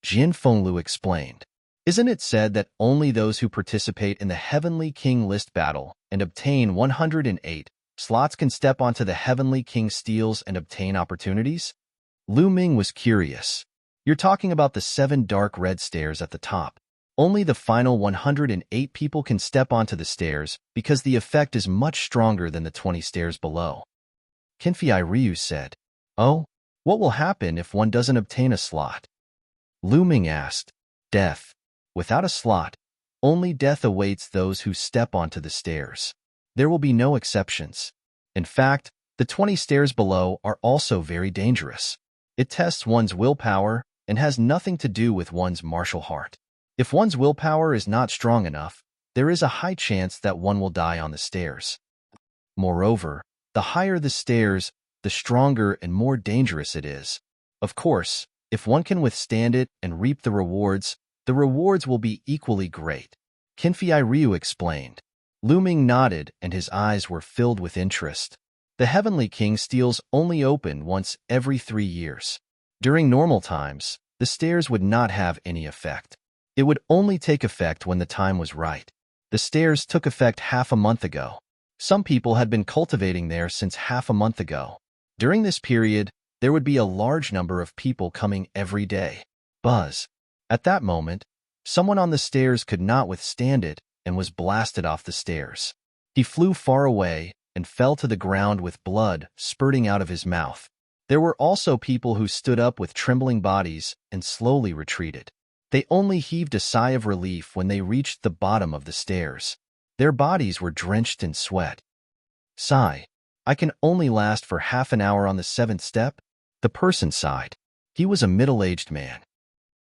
Jin Fenglu explained. Isn't it said that only those who participate in the Heavenly King list battle and obtain 108 slots can step onto the Heavenly King steels and obtain opportunities? Lu Ming was curious. You're talking about the 7 dark red stairs at the top. Only the final 108 people can step onto the stairs because the effect is much stronger than the 20 stairs below. Qinfei Ryu said, Oh, what will happen if one doesn't obtain a slot? Lu Ming asked, Death. Without a slot, only death awaits those who step onto the stairs. There will be no exceptions. In fact, the 20 stairs below are also very dangerous. It tests one's willpower and has nothing to do with one's martial heart. If one's willpower is not strong enough, there is a high chance that one will die on the stairs. Moreover, the higher the stairs, the stronger and more dangerous it is. Of course, if one can withstand it and reap the rewards will be equally great. Kinfei Ryu explained. Lu Ming nodded and his eyes were filled with interest. The Heavenly King steals only open once every 3 years. During normal times, the stairs would not have any effect. It would only take effect when the time was right. The stairs took effect half a month ago. Some people had been cultivating there since half a month ago. During this period, there would be a large number of people coming every day. Buzz. At that moment, someone on the stairs could not withstand it and was blasted off the stairs. He flew far away and fell to the ground with blood spurting out of his mouth. There were also people who stood up with trembling bodies and slowly retreated. They only heaved a sigh of relief when they reached the bottom of the stairs. Their bodies were drenched in sweat. Sigh. I can only last for half an hour on the 7th step? The person sighed. He was a middle-aged man.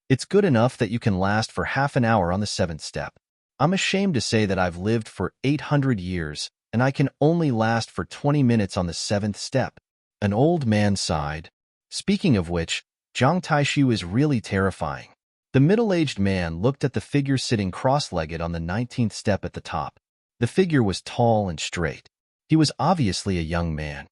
It's good enough that you can last for half an hour on the 7th step. I'm ashamed to say that I've lived for 800 years, and I can only last for 20 minutes on the 7th step. An old man sighed. Speaking of which, Zhang Taishu is really terrifying. The middle-aged man looked at the figure sitting cross-legged on the 19th step at the top. The figure was tall and straight. He was obviously a young man.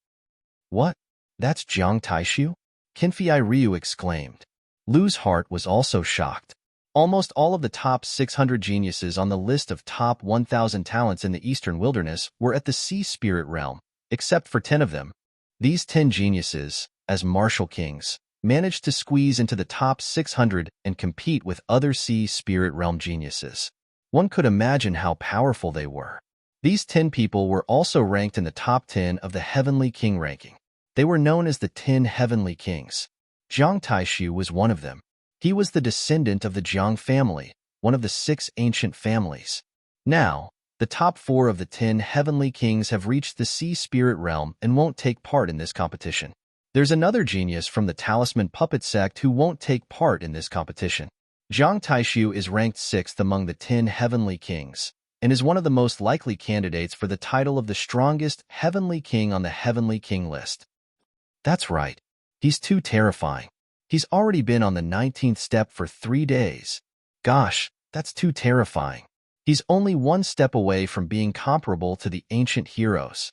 What? That's Zhang Taishu? Kinfei Ryu exclaimed. Lu's heart was also shocked. Almost all of the top 600 geniuses on the list of top 1,000 talents in the Eastern Wilderness were at the Sea Spirit realm, except for 10 of them. These 10 geniuses, as martial kings, managed to squeeze into the top 600 and compete with other Sea Spirit realm geniuses. One could imagine how powerful they were. These 10 people were also ranked in the top 10 of the Heavenly King ranking. They were known as the 10 Heavenly Kings. Zhang Taishu was one of them. He was the descendant of the Jiang family, one of the 6 ancient families. Now, the top 4 of the 10 Heavenly Kings have reached the Sea Spirit realm and won't take part in this competition. There's another genius from the Talisman Puppet sect who won't take part in this competition. Zhang Taishu is ranked 6th among the 10 Heavenly Kings, and is one of the most likely candidates for the title of the strongest Heavenly King on the Heavenly King list. That's right. He's too terrifying. He's already been on the 19th step for 3 days. Gosh, that's too terrifying. He's only 1 step away from being comparable to the ancient heroes.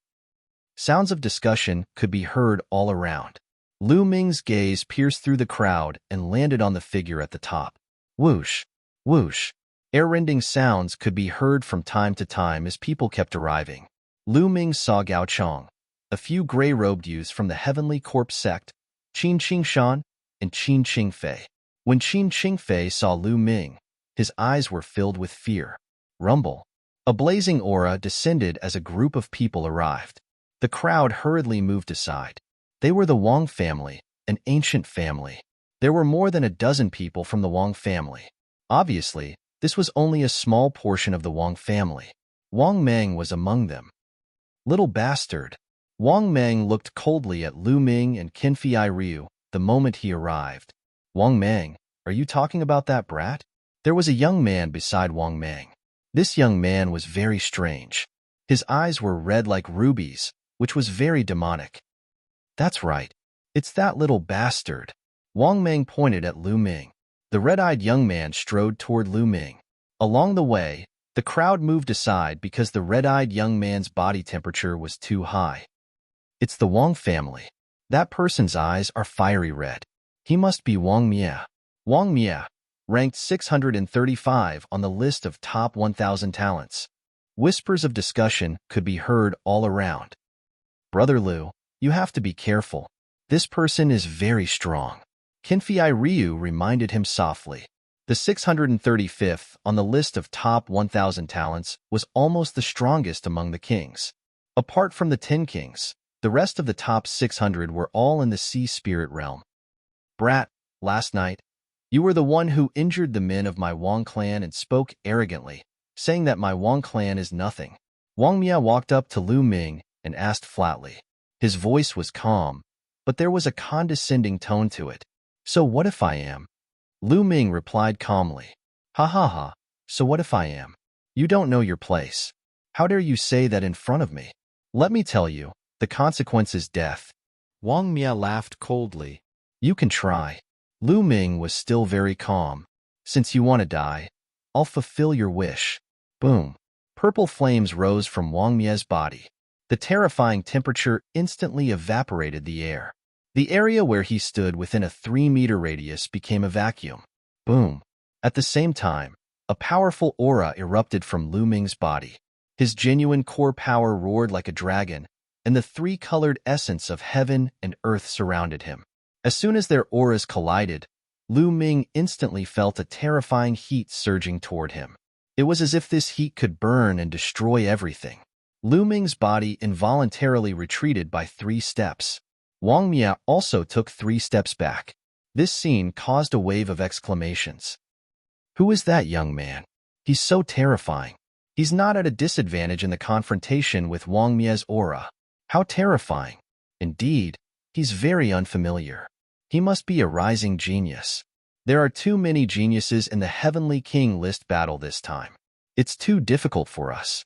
Sounds of discussion could be heard all around. Lu Ming's gaze pierced through the crowd and landed on the figure at the top. Whoosh, whoosh. Ear-rending sounds could be heard from time to time as people kept arriving. Lu Ming saw Gao Chong, a few gray-robed youths from the Heavenly Corpse sect, Qin Qingshan, and Qin Qingfei. When Qin Qingfei saw Lu Ming, his eyes were filled with fear. Rumble. A blazing aura descended as a group of people arrived. The crowd hurriedly moved aside. They were the Wang family, an ancient family. There were more than a dozen people from the Wang family. Obviously, this was only a small portion of the Wang family. Wang Meng was among them. Little bastard. Wang Meng looked coldly at Lu Ming and Kinfei Ryu the moment he arrived. Wang Meng, are you talking about that brat? There was a young man beside Wang Meng. This young man was very strange. His eyes were red like rubies, which was very demonic. That's right. It's that little bastard. Wang Meng pointed at Lu Ming. The red-eyed young man strode toward Lu Ming. Along the way, the crowd moved aside because the red-eyed young man's body temperature was too high. It's the Wang family. That person's eyes are fiery red. He must be Wang Mia. Wang Mia, ranked 635 on the list of top 1,000 talents. Whispers of discussion could be heard all around. Brother Lu, you have to be careful. This person is very strong. Kinfei Ryu reminded him softly. The 635th on the list of top 1,000 talents was almost the strongest among the kings. Apart from the 10 kings, the rest of the top 600 were all in the Sea Spirit realm. Brat, last night, you were the one who injured the men of my Wang clan and spoke arrogantly, saying that my Wang clan is nothing. Wang Mia walked up to Lu Ming and asked flatly. His voice was calm, but there was a condescending tone to it. So what if I am? Lu Ming replied calmly. Ha ha ha, so what if I am? You don't know your place. How dare you say that in front of me? Let me tell you, the consequence is death. Wang Mia laughed coldly. You can try. Lu Ming was still very calm. Since you want to die, I'll fulfill your wish. Boom. Purple flames rose from Wang Mia's body. The terrifying temperature instantly evaporated the air. The area where he stood within a 3-meter radius became a vacuum. Boom. At the same time, a powerful aura erupted from Lu Ming's body. His genuine core power roared like a dragon, and the three-colored essence of heaven and earth surrounded him. As soon as their auras collided, Lu Ming instantly felt a terrifying heat surging toward him. It was as if this heat could burn and destroy everything. Lu Ming's body involuntarily retreated by 3 steps. Wang Mia also took 3 steps back. This scene caused a wave of exclamations. Who is that young man? He's so terrifying. He's not at a disadvantage in the confrontation with Wang Mia's aura. How terrifying. Indeed, he's very unfamiliar. He must be a rising genius. There are too many geniuses in the Heavenly King list battle this time. It's too difficult for us.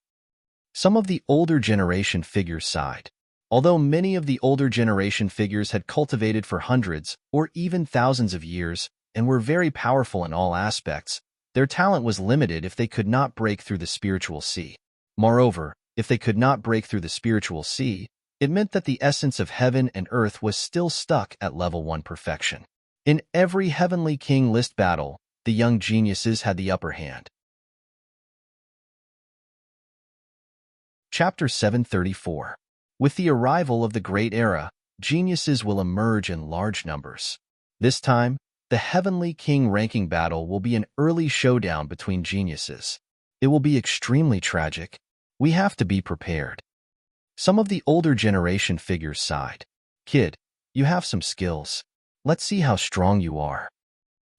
Some of the older generation figures sighed. Although many of the older generation figures had cultivated for hundreds or even thousands of years and were very powerful in all aspects, their talent was limited if they could not break through the spiritual sea. Moreover, if they could not break through the spiritual sea, it meant that the essence of heaven and earth was still stuck at level 1 perfection. In every Heavenly King list battle, the young geniuses had the upper hand. Chapter 734. With the arrival of the Great Era, geniuses will emerge in large numbers. This time, the Heavenly King ranking battle will be an early showdown between geniuses. It will be extremely tragic. We have to be prepared. Some of the older generation figures sighed. Kid, you have some skills. Let's see how strong you are.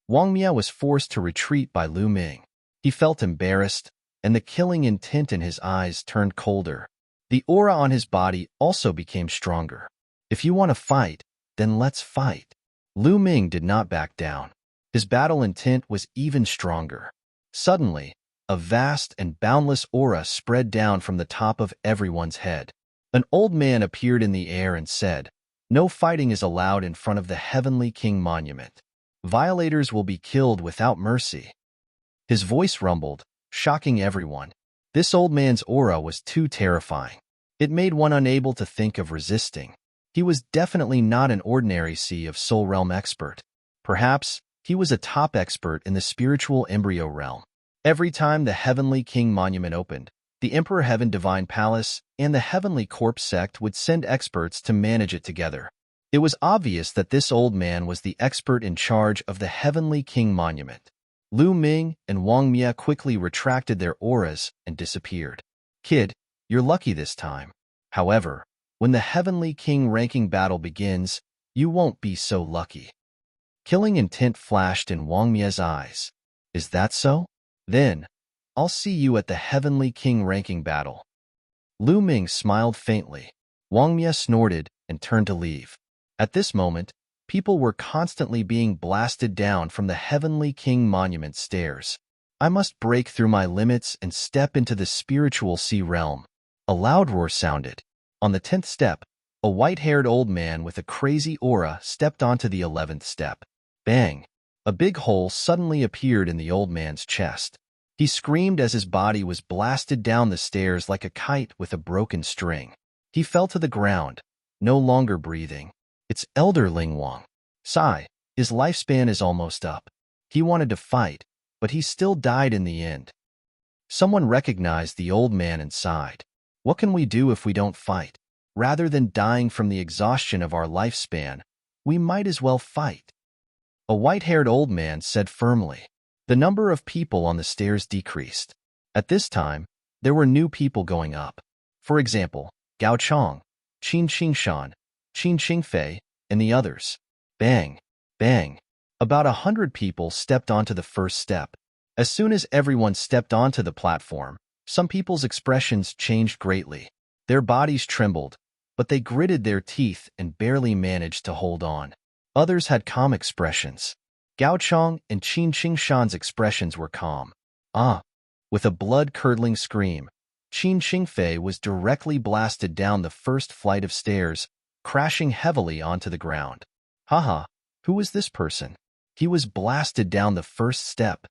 Wang Mia was forced to retreat by Lu Ming. He felt embarrassed, and the killing intent in his eyes turned colder. The aura on his body also became stronger. If you want to fight, then let's fight. Lu Ming did not back down. His battle intent was even stronger. Suddenly, a vast and boundless aura spread down from the top of everyone's head. An old man appeared in the air and said, "No fighting is allowed in front of the Heavenly King monument. Violators will be killed without mercy." His voice rumbled, shocking everyone. This old man's aura was too terrifying. It made one unable to think of resisting. He was definitely not an ordinary Sea of Soul Realm expert. Perhaps he was a top expert in the spiritual embryo realm. Every time the Heavenly King monument opened, the Emperor Heaven Divine Palace and the Heavenly Corpse sect would send experts to manage it together. It was obvious that this old man was the expert in charge of the Heavenly King monument. Lu Ming and Wang Mia quickly retracted their auras and disappeared. Kid, you're lucky this time. However, when the Heavenly King ranking battle begins, you won't be so lucky. Killing intent flashed in Wang Mia's eyes. Is that so? Then, I'll see you at the Heavenly King ranking battle. Lu Ming smiled faintly. Wang Mia snorted and turned to leave. At this moment, people were constantly being blasted down from the Heavenly King monument stairs. I must break through my limits and step into the spiritual sea realm. A loud roar sounded. On the 10th step, a white-haired old man with a crazy aura stepped onto the 11th step. Bang! A big hole suddenly appeared in the old man's chest. He screamed as his body was blasted down the stairs like a kite with a broken string. He fell to the ground, no longer breathing. It's Elder Ling Wang. Sigh, his lifespan is almost up. He wanted to fight, but he still died in the end. Someone recognized the old man and sighed. What can we do if we don't fight? Rather than dying from the exhaustion of our lifespan, we might as well fight. A white-haired old man said firmly. The number of people on the stairs decreased. At this time, there were new people going up. For example, Gao Chong, Qin Qingshan, Qin Qingfei, and the others. Bang! Bang! About 100 people stepped onto the first step. As soon as everyone stepped onto the platform, some people's expressions changed greatly. Their bodies trembled, but they gritted their teeth and barely managed to hold on. Others had calm expressions. Gao Chong and Qin Qingshan's expressions were calm. Ah, With a blood-curdling scream, Qin Xingfei was directly blasted down the first flight of stairs, crashing heavily onto the ground. Haha, who was this person? He was blasted down the first step.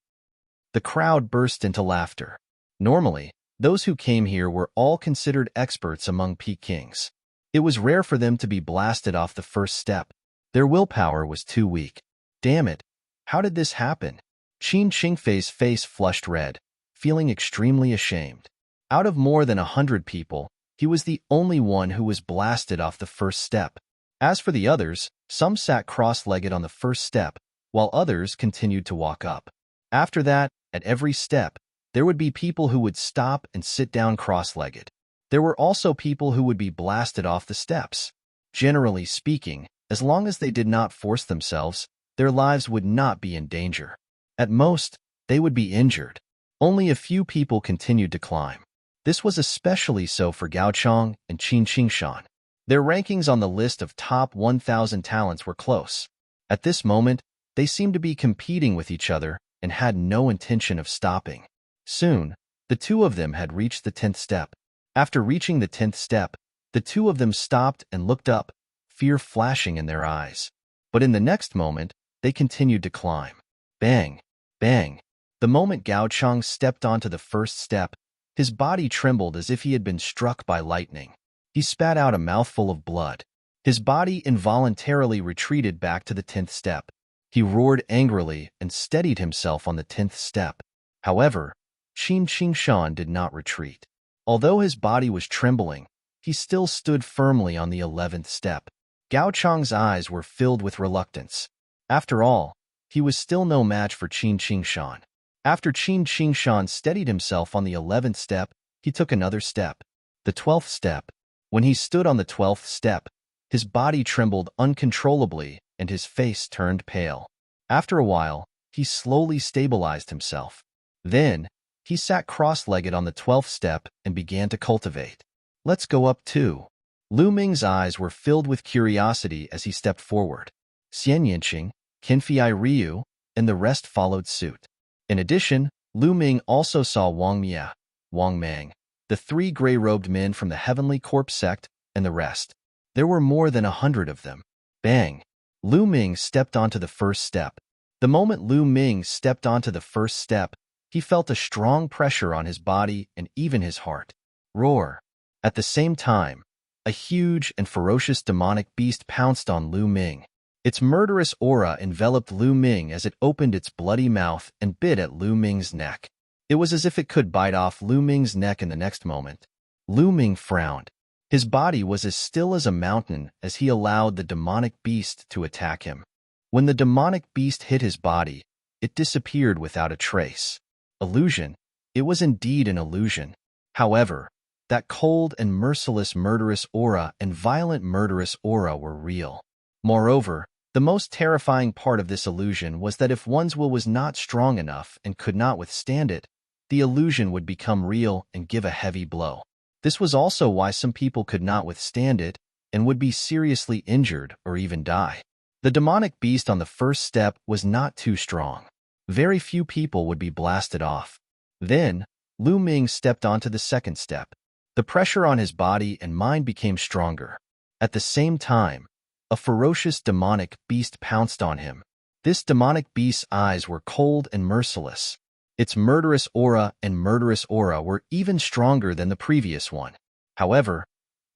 The crowd burst into laughter. Normally, those who came here were all considered experts among Pekings. It was rare for them to be blasted off the first step. Their willpower was too weak. Damn it, how did this happen? Qin Xingfei's face flushed red, feeling extremely ashamed. Out of more than 100 people, he was the only one who was blasted off the first step. As for the others, some sat cross-legged on the first step, while others continued to walk up. After that, at every step, there would be people who would stop and sit down cross-legged. There were also people who would be blasted off the steps. Generally speaking, as long as they did not force themselves, their lives would not be in danger. At most, they would be injured. Only a few people continued to climb. This was especially so for Gao Chong and Qin Qingshan. Their rankings on the list of top 1,000 talents were close. At this moment, they seemed to be competing with each other and had no intention of stopping. Soon, the two of them had reached the 10th step. After reaching the 10th step, the two of them stopped and looked up, fear flashing in their eyes. But in the next moment, they continued to climb. Bang! Bang! The moment Gao Chong stepped onto the first step, his body trembled as if he had been struck by lightning. He spat out a mouthful of blood. His body involuntarily retreated back to the 10th step. He roared angrily and steadied himself on the 10th step. However, Qin Qingshan did not retreat. Although his body was trembling, he still stood firmly on the 11th step. Gao Chong's eyes were filled with reluctance. After all, he was still no match for Qin Qingshan. After Qin Qingshan steadied himself on the 11th step, he took another step. The 12th step. When he stood on the 12th step, his body trembled uncontrollably and his face turned pale. After a while, he slowly stabilized himself. Then, he sat cross-legged on the 12th step and began to cultivate. Let's go up too. Lu Ming's eyes were filled with curiosity as he stepped forward. Xian Yinqing, Qinfei Ryu, and the rest followed suit. In addition, Lu Ming also saw Wang Mia, Wang Mang, the three gray-robed men from the Heavenly Corpse sect, and the rest. There were more than 100 of them. Bang! Lu Ming stepped onto the first step. The moment Lu Ming stepped onto the first step, he felt a strong pressure on his body and even his heart. Roar! At the same time, a huge and ferocious demonic beast pounced on Lu Ming. Its murderous aura enveloped Lu Ming as it opened its bloody mouth and bit at Lu Ming's neck. It was as if it could bite off Lu Ming's neck in the next moment. Lu Ming frowned. His body was as still as a mountain as he allowed the demonic beast to attack him. When the demonic beast hit his body, it disappeared without a trace. Illusion? It was indeed an illusion. However, that cold and merciless murderous aura and violent murderous aura were real. Moreover, the most terrifying part of this illusion was that if one's will was not strong enough and could not withstand it, the illusion would become real and give a heavy blow. This was also why some people could not withstand it and would be seriously injured or even die. The demonic beast on the first step was not too strong. Very few people would be blasted off. Then, Lu Ming stepped onto the second step. The pressure on his body and mind became stronger. At the same time, a ferocious demonic beast pounced on him. This demonic beast's eyes were cold and merciless. Its murderous aura and murderous aura were even stronger than the previous one. However,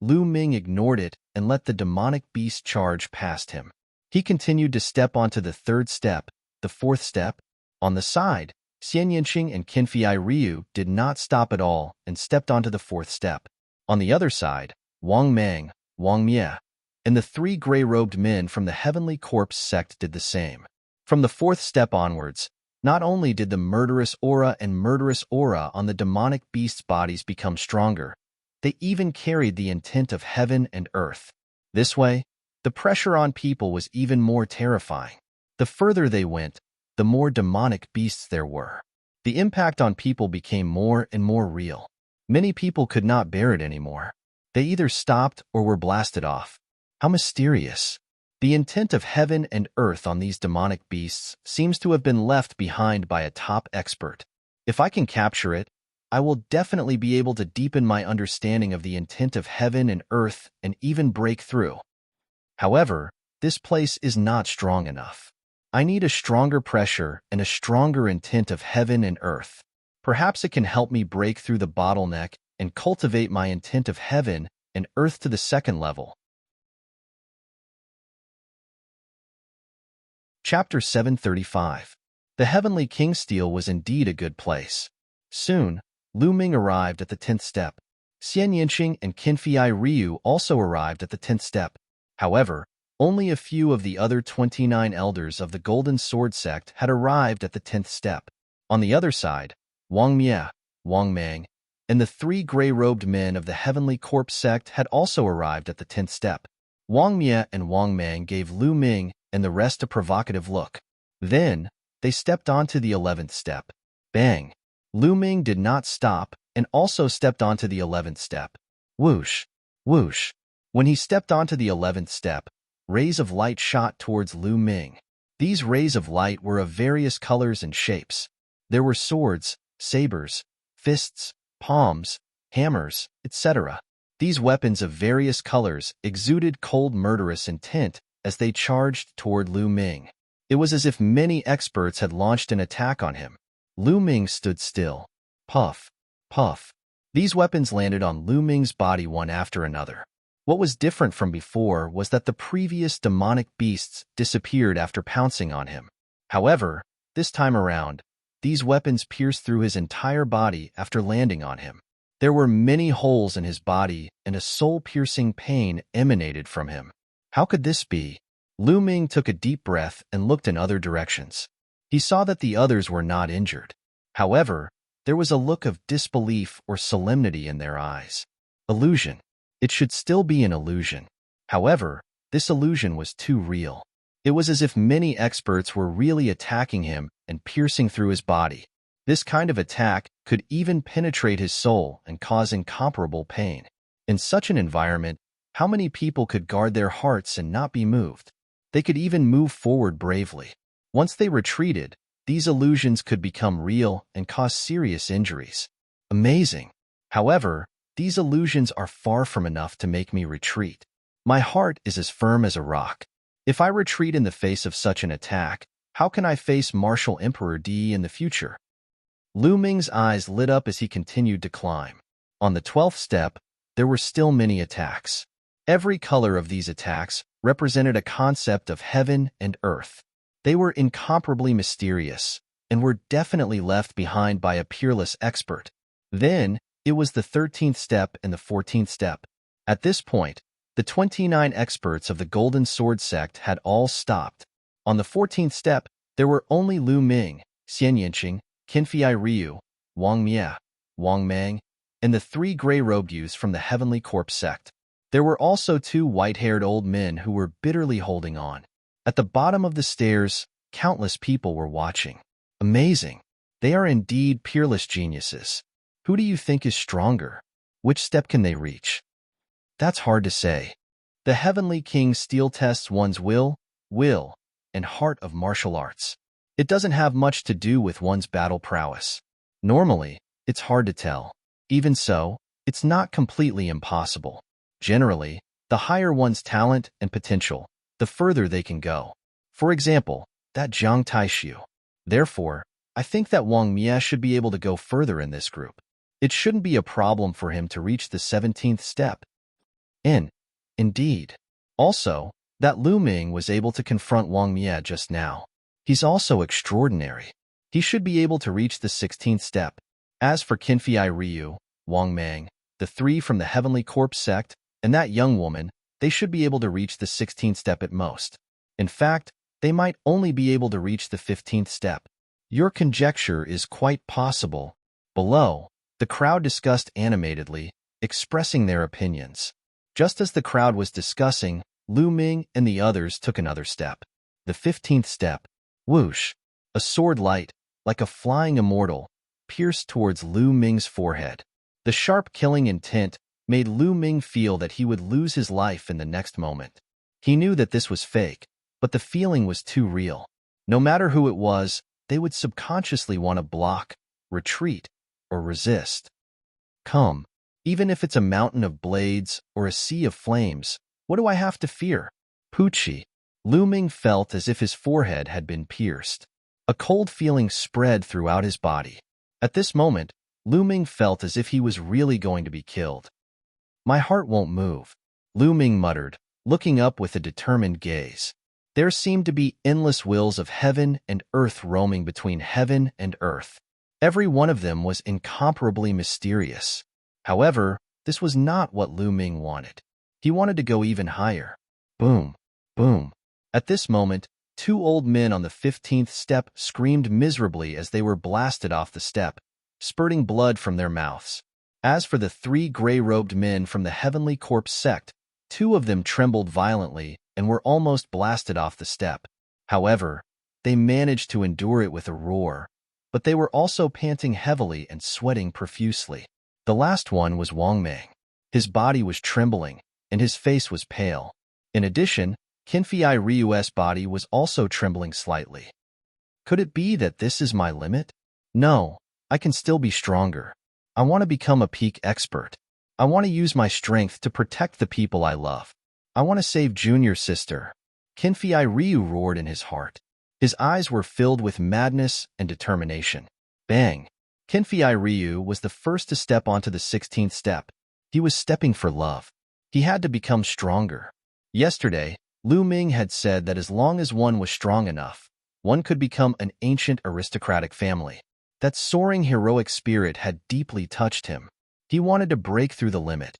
Lu Ming ignored it and let the demonic beast charge past him. He continued to step onto the third step, the fourth step. On the side, Xian Yinqing and Qinfei Ryu did not stop at all and stepped onto the fourth step. On the other side, Wang Mang, Wang Mia, and the three gray-robed men from the Heavenly Corpse sect did the same. From the fourth step onwards, not only did the murderous aura and murderous aura on the demonic beast's bodies become stronger, they even carried the intent of heaven and earth. This way, the pressure on people was even more terrifying. The further they went, the more demonic beasts there were. The impact on people became more and more real. Many people could not bear it anymore. They either stopped or were blasted off. How mysterious. The intent of heaven and earth on these demonic beasts seems to have been left behind by a top expert. If I can capture it, I will definitely be able to deepen my understanding of the intent of heaven and earth and even break through. However, this place is not strong enough. I need a stronger pressure and a stronger intent of heaven and earth. Perhaps it can help me break through the bottleneck and cultivate my intent of heaven and earth to the second level. Chapter 735. The Heavenly King Steel was indeed a good place. Soon, Lu Ming arrived at the 10th step. Xian Yinqing and Qinfei Ryu also arrived at the 10th step. However, only a few of the other 29 elders of the Golden Sword sect had arrived at the 10th step. On the other side, Wang Mie, Wang Mang, and the 3 gray-robed men of the Heavenly Corpse sect had also arrived at the 10th step. Wang Mie and Wang Mang gave Lu Ming and the rest a provocative look. Then, they stepped onto the 11th step. Bang! Lu Ming did not stop and also stepped onto the 11th step. Whoosh! Whoosh! When he stepped onto the 11th step, rays of light shot towards Lu Ming. These rays of light were of various colors and shapes. There were swords, sabers, fists, palms, hammers, etc. These weapons of various colors exuded cold murderous intent as they charged toward Lu Ming. It was as if many experts had launched an attack on him. Lu Ming stood still. Puff, puff. These weapons landed on Lu Ming's body one after another. What was different from before was that the previous demonic beasts disappeared after pouncing on him. However, this time around, these weapons pierced through his entire body after landing on him. There were many holes in his body and a soul-piercing pain emanated from him. How could this be? Lu Ming took a deep breath and looked in other directions. He saw that the others were not injured. However, there was a look of disbelief or solemnity in their eyes. Illusion. It should still be an illusion. However, this illusion was too real. It was as if many experts were really attacking him and piercing through his body. This kind of attack could even penetrate his soul and cause incomparable pain. In such an environment, how many people could guard their hearts and not be moved? They could even move forward bravely. Once they retreated, these illusions could become real and cause serious injuries. Amazing. However, these illusions are far from enough to make me retreat. My heart is as firm as a rock. If I retreat in the face of such an attack, how can I face Martial Emperor Di in the future? Lu Ming's eyes lit up as he continued to climb. On the 12th step, there were still many attacks. Every color of these attacks represented a concept of heaven and earth. They were incomparably mysterious and were definitely left behind by a peerless expert. Then, it was the 13th step and the 14th step. At this point, the 29 experts of the Golden Sword sect had all stopped. On the 14th step, there were only Lu Ming, Xian Yinqing, Qinfei Ryu, Wang Mie, Wang Mang, and the 3 gray-robed youths from the Heavenly Corpse sect. There were also 2 white-haired old men who were bitterly holding on. At the bottom of the stairs, countless people were watching. Amazing. They are indeed peerless geniuses. Who do you think is stronger? Which step can they reach? That's hard to say. The Heavenly King Steel tests one's will, and heart of martial arts. It doesn't have much to do with one's battle prowess. Normally, it's hard to tell. Even so, it's not completely impossible. Generally, the higher one's talent and potential, the further they can go. For example, that Jiang Taishu. Therefore, I think that Wang Mie should be able to go further in this group. It shouldn't be a problem for him to reach the 17th step. Indeed. Also, that Lu Ming was able to confront Wang Mie just now. He's also extraordinary. He should be able to reach the 16th step. As for Qinfei Ryu, Wang Mang, the 3 from the Heavenly Corpse sect, and that young woman, they should be able to reach the 16th step at most. In fact, they might only be able to reach the 15th step. Your conjecture is quite possible. Below, the crowd discussed animatedly, expressing their opinions. Just as the crowd was discussing, Lu Ming and the others took another step. The 15th step. Whoosh! A sword light, like a flying immortal, pierced towards Lu Ming's forehead. The sharp killing intent made Lu Ming feel that he would lose his life in the next moment. He knew that this was fake, but the feeling was too real. No matter who it was, they would subconsciously want to block, retreat, or resist. Come, even if it's a mountain of blades or a sea of flames, what do I have to fear? Pucci. Lu Ming felt as if his forehead had been pierced. A cold feeling spread throughout his body. At this moment, Lu Ming felt as if he was really going to be killed. My heart won't move, Lu Ming muttered, looking up with a determined gaze. There seemed to be endless wills of heaven and earth roaming between heaven and earth. Every one of them was incomparably mysterious. However, this was not what Lu Ming wanted. He wanted to go even higher. Boom, boom. At this moment, two old men on the 15th step screamed miserably as they were blasted off the step, spurting blood from their mouths. As for the three gray-robed men from the Heavenly Corpse sect, two of them trembled violently and were almost blasted off the step. However, they managed to endure it with a roar, but they were also panting heavily and sweating profusely. The last one was Wang Meng. His body was trembling, and his face was pale. In addition, Qinfei Ryu's body was also trembling slightly. Could it be that this is my limit? No, I can still be stronger. I want to become a peak expert. I want to use my strength to protect the people I love. I want to save Junior's sister. Qinfei Ryu roared in his heart. His eyes were filled with madness and determination. Bang! Qinfei Ryu was the first to step onto the 16th step. He was stepping for love. He had to become stronger. Yesterday, Lu Ming had said that as long as one was strong enough, one could become an ancient aristocratic family. That soaring heroic spirit had deeply touched him. He wanted to break through the limit.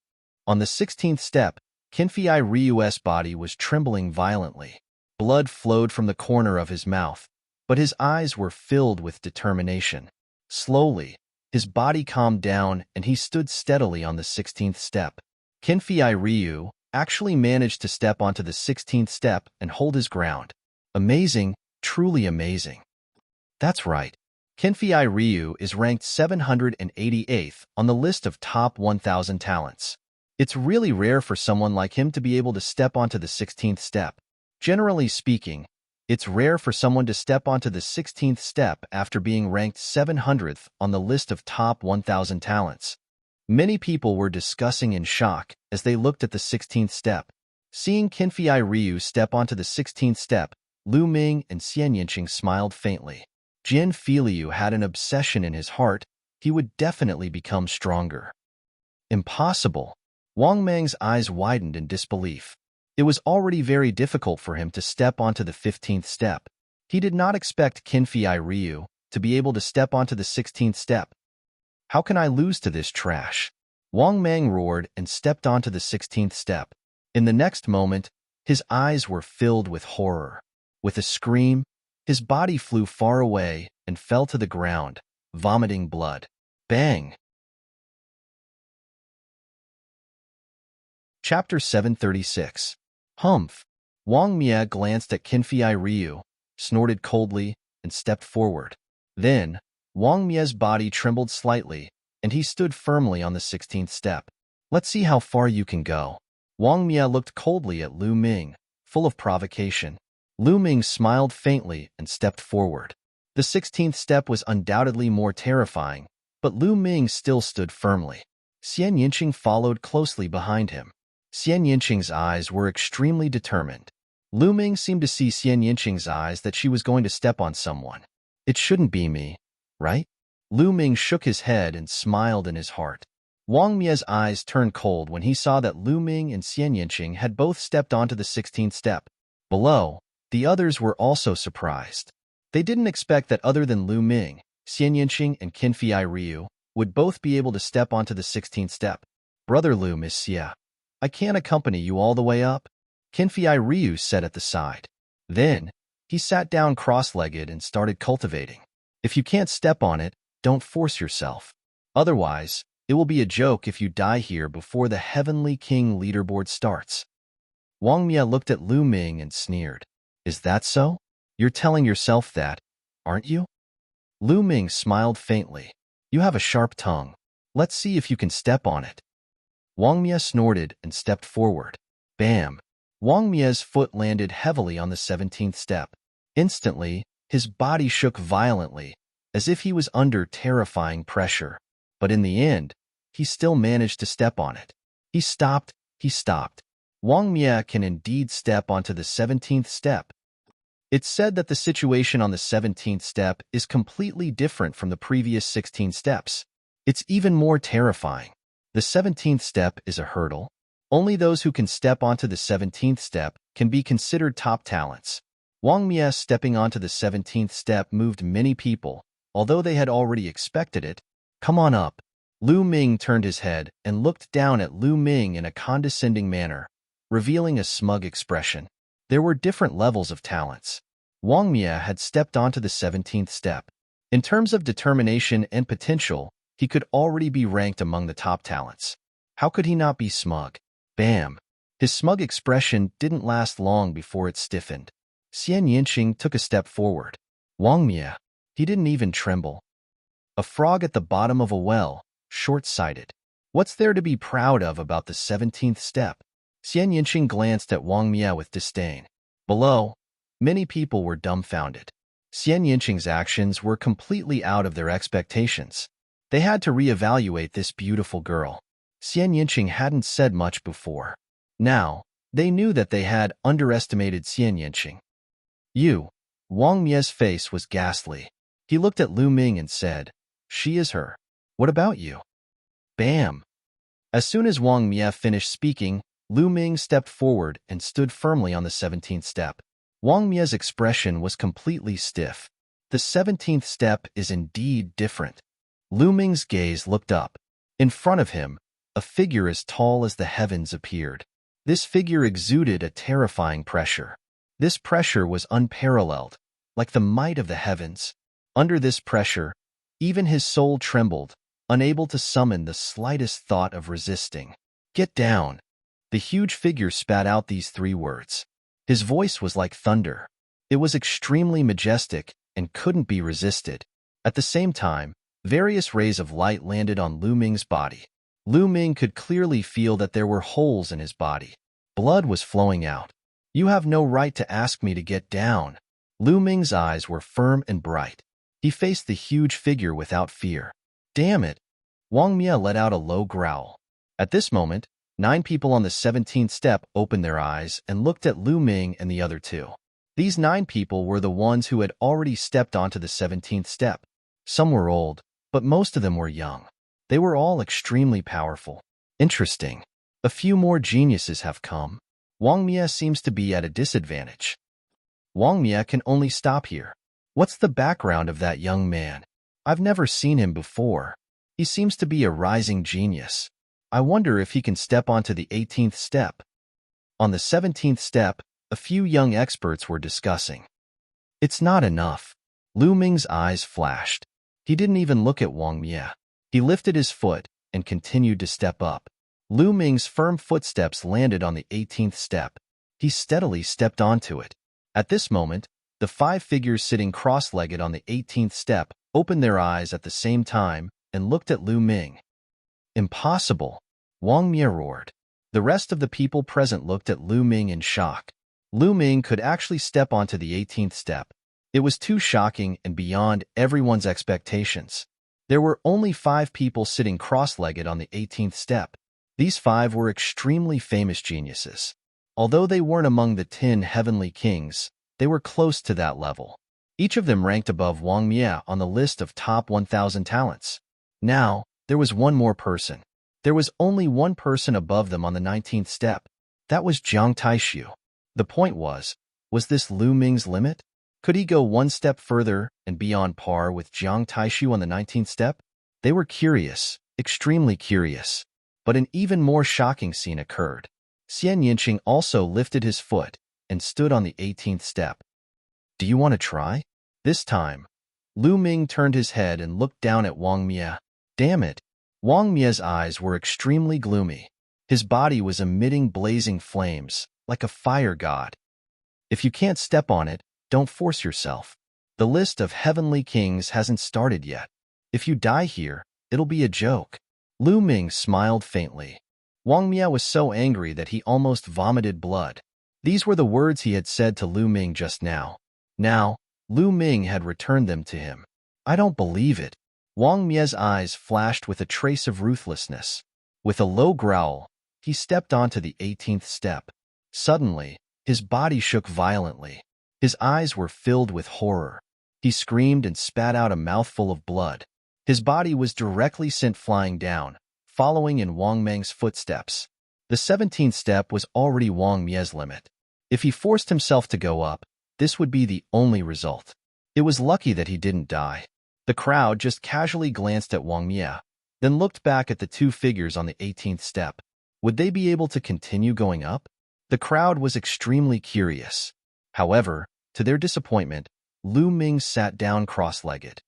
On the 16th step, Qinfei Ryu's body was trembling violently. Blood flowed from the corner of his mouth, but his eyes were filled with determination. Slowly, his body calmed down and he stood steadily on the 16th step. Qinfei Ryu actually managed to step onto the 16th step and hold his ground. Amazing, truly amazing. That's right. Qinfei Ryu is ranked 788th on the list of top 1,000 talents. It's really rare for someone like him to be able to step onto the 16th step. Generally speaking, it's rare for someone to step onto the 16th step after being ranked 700th on the list of top 1,000 talents. Many people were discussing in shock as they looked at the 16th step. Seeing Qinfei Ryu step onto the 16th step, Lu Ming and Xian Yinqing smiled faintly. Jian Feiliu had an obsession in his heart. He would definitely become stronger. Impossible. Wang Meng's eyes widened in disbelief. It was already very difficult for him to step onto the 15th step. He did not expect Qinfei Ryu to be able to step onto the 16th step. How can I lose to this trash? Wang Meng roared and stepped onto the 16th step. In the next moment, his eyes were filled with horror. With a scream, his body flew far away and fell to the ground, vomiting blood. Bang! Chapter 736. Humph! Wang Mia glanced at Qinfei Ryu, snorted coldly, and stepped forward. Then, Wang Mia's body trembled slightly, and he stood firmly on the 16th step. Let's see how far you can go. Wang Mia looked coldly at Lu Ming, full of provocation. Lu Ming smiled faintly and stepped forward. The 16th step was undoubtedly more terrifying, but Lu Ming still stood firmly. Xian Yinqing followed closely behind him. Xian Yinqing's eyes were extremely determined. Lu Ming seemed to see Xian Yinqing's eyes that she was going to step on someone. It shouldn't be me, right? Lu Ming shook his head and smiled in his heart. Wang Mia's eyes turned cold when he saw that Lu Ming and Xian Yinqing had both stepped onto the 16th step. Below, the others were also surprised. They didn't expect that other than Lu Ming, Xian Yinqing and Qinfei Ryu would both be able to step onto the 16th step. Brother Lu, Miss Xia, I can't accompany you all the way up, Qinfei Ryu said at the side. Then, he sat down cross-legged and started cultivating. If you can't step on it, don't force yourself. Otherwise, it will be a joke if you die here before the Heavenly King leaderboard starts. Wang Mia looked at Lu Ming and sneered. Is that so? You're telling yourself that, aren't you? Lu Ming smiled faintly. You have a sharp tongue. Let's see if you can step on it. Wang Mia snorted and stepped forward. Bam! Wang Mia's foot landed heavily on the 17th step. Instantly, his body shook violently, as if he was under terrifying pressure. But in the end, he still managed to step on it. He stopped. Wang Mia can indeed step onto the 17th step. It's said that the situation on the 17th step is completely different from the previous 16 steps. It's even more terrifying. The 17th step is a hurdle. Only those who can step onto the 17th step can be considered top talents. Wang Mia stepping onto the 17th step moved many people, although they had already expected it. Come on up. Lu Ming turned his head and looked down at Lu Ming in a condescending manner, revealing a smug expression. There were different levels of talents. Wang Mia had stepped onto the 17th step. In terms of determination and potential, he could already be ranked among the top talents. How could he not be smug? Bam! His smug expression didn't last long before it stiffened. Xian Yinqing took a step forward. Wang Mia, he didn't even tremble. A frog at the bottom of a well, short-sighted. What's there to be proud of about the 17th step? Xian Yinqing glanced at Wang Mia with disdain. Below, many people were dumbfounded. Xian Yinqing's actions were completely out of their expectations. They had to reevaluate this beautiful girl. Xian Yinqing hadn't said much before. Now, they knew that they had underestimated Xian Yinqing. Wang Mia's face was ghastly. He looked at Lu Ming and said, "She is her. What about you?" Bam! As soon as Wang Mia finished speaking, Lu Ming stepped forward and stood firmly on the 17th step. Wang Mia's expression was completely stiff. The 17th step is indeed different. Lu Ming's gaze looked up. In front of him, a figure as tall as the heavens appeared. This figure exuded a terrifying pressure. This pressure was unparalleled, like the might of the heavens. Under this pressure, even his soul trembled, unable to summon the slightest thought of resisting. "Get down." The huge figure spat out these 3 words. His voice was like thunder. It was extremely majestic and couldn't be resisted. At the same time, various rays of light landed on Lu Ming's body. Lu Ming could clearly feel that there were holes in his body. Blood was flowing out. "You have no right to ask me to get down." Lu Ming's eyes were firm and bright. He faced the huge figure without fear. "Damn it!" Wang Mia let out a low growl. At this moment, 9 people on the 17th step opened their eyes and looked at Lu Ming and the other 2. These 9 people were the ones who had already stepped onto the 17th step. Some were old, but most of them were young. They were all extremely powerful. Interesting. A few more geniuses have come. Wang Mia seems to be at a disadvantage. Wang Mia can only stop here. What's the background of that young man? I've never seen him before. He seems to be a rising genius. I wonder if he can step onto the 18th step. On the 17th step, a few young experts were discussing. It's not enough. Lu Ming's eyes flashed. He didn't even look at Wang Mia. He lifted his foot and continued to step up. Lu Ming's firm footsteps landed on the 18th step. He steadily stepped onto it. At this moment, the 5 figures sitting cross-legged on the 18th step opened their eyes at the same time and looked at Lu Ming. "Impossible!" Wang Mia roared. The rest of the people present looked at Lu Ming in shock. Lu Ming could actually step onto the 18th step. It was too shocking and beyond everyone's expectations. There were only 5 people sitting cross-legged on the 18th step. These 5 were extremely famous geniuses. Although they weren't among the 10 heavenly kings, they were close to that level. Each of them ranked above Wang Mia on the list of top 1,000 talents. Now, there was one more person. There was only one person above them on the 19th step. That was Jiang Taishu. The point was this Lu Ming's limit? Could he go one step further and be on par with Jiang Taishu on the 19th step? They were curious, extremely curious. But an even more shocking scene occurred. Xian Yinqing also lifted his foot and stood on the 18th step. "Do you want to try?" This time, Lu Ming turned his head and looked down at Wang Mia. Damn it! Wang Mia's eyes were extremely gloomy. His body was emitting blazing flames, like a fire god. If you can't step on it, don't force yourself. The list of heavenly kings hasn't started yet. If you die here, it'll be a joke. Lu Ming smiled faintly. Wang Mia was so angry that he almost vomited blood. These were the words he had said to Lu Ming just now. Now, Lu Ming had returned them to him. I don't believe it. Wang Mie's eyes flashed with a trace of ruthlessness. With a low growl, he stepped onto the 18th step. Suddenly, his body shook violently. His eyes were filled with horror. He screamed and spat out a mouthful of blood. His body was directly sent flying down, following in Wang Meng's footsteps. The 17th step was already Wang Mie's limit. If he forced himself to go up, this would be the only result. It was lucky that he didn't die. The crowd just casually glanced at Wang Mie, then looked back at the two figures on the 18th step. Would they be able to continue going up? The crowd was extremely curious. However, to their disappointment, Lu Ming sat down cross-legged.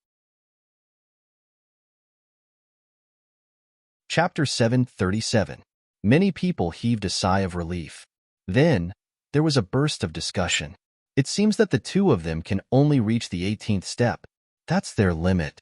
Chapter 737. Many people heaved a sigh of relief. Then, there was a burst of discussion. It seems that the two of them can only reach the 18th step. That's their limit.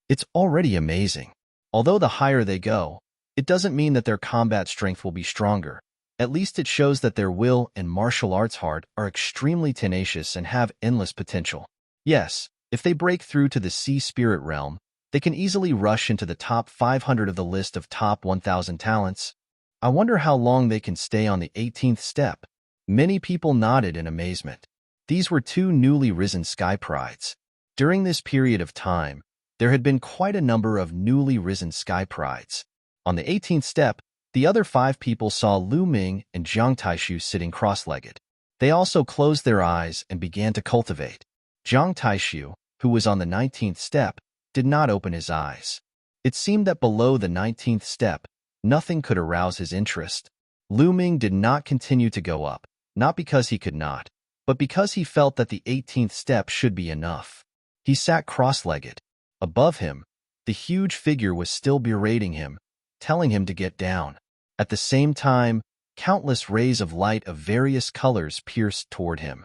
It's already amazing. Although the higher they go, it doesn't mean that their combat strength will be stronger. At least it shows that their will and martial arts heart are extremely tenacious and have endless potential. Yes, if they break through to the Sea Spirit realm, they can easily rush into the top 500 of the list of top 1,000 talents. I wonder how long they can stay on the 18th step. Many people nodded in amazement. These were two newly risen sky prides. During this period of time, there had been quite a number of newly risen sky prides. On the 18th step, the other 5 people saw Lu Ming and Jiang Taishu sitting cross-legged. They also closed their eyes and began to cultivate. Jiang Taishu, who was on the 19th step, did not open his eyes. It seemed that below the 19th step, nothing could arouse his interest. Lu Ming did not continue to go up, not because he could not, but because he felt that the 18th step should be enough. He sat cross-legged. Above him, the huge figure was still berating him, telling him to get down. At the same time, countless rays of light of various colors pierced toward him.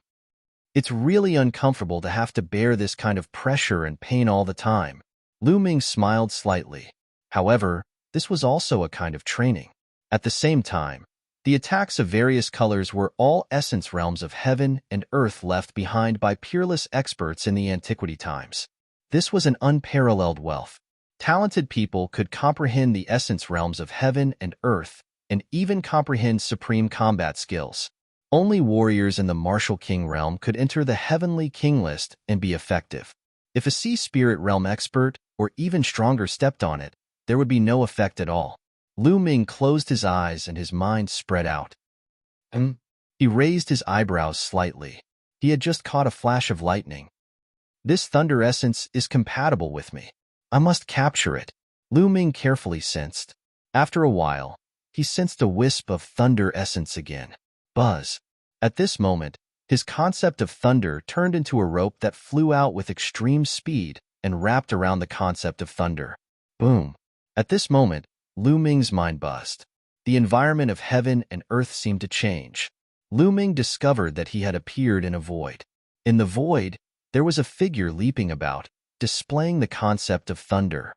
It's really uncomfortable to have to bear this kind of pressure and pain all the time. Lu Ming smiled slightly. However, this was also a kind of training. At the same time, the attacks of various colors were all essence realms of heaven and earth left behind by peerless experts in the antiquity times. This was an unparalleled wealth. Talented people could comprehend the essence realms of heaven and earth and even comprehend supreme combat skills. Only warriors in the martial king realm could enter the heavenly king list and be effective. If a sea spirit realm expert or even stronger stepped on it, there would be no effect at all. Lu Ming closed his eyes and his mind spread out. He raised his eyebrows slightly. He had just caught a flash of lightning. This thunder essence is compatible with me. I must capture it. Lu Ming carefully sensed. After a while, he sensed a wisp of thunder essence again. Buzz. At this moment, his concept of thunder turned into a rope that flew out with extreme speed and wrapped around the concept of thunder. Boom. At this moment, Lu Ming's mind buzzed. The environment of heaven and earth seemed to change. Lu Ming discovered that he had appeared in a void. In the void, there was a figure leaping about, displaying the concept of thunder.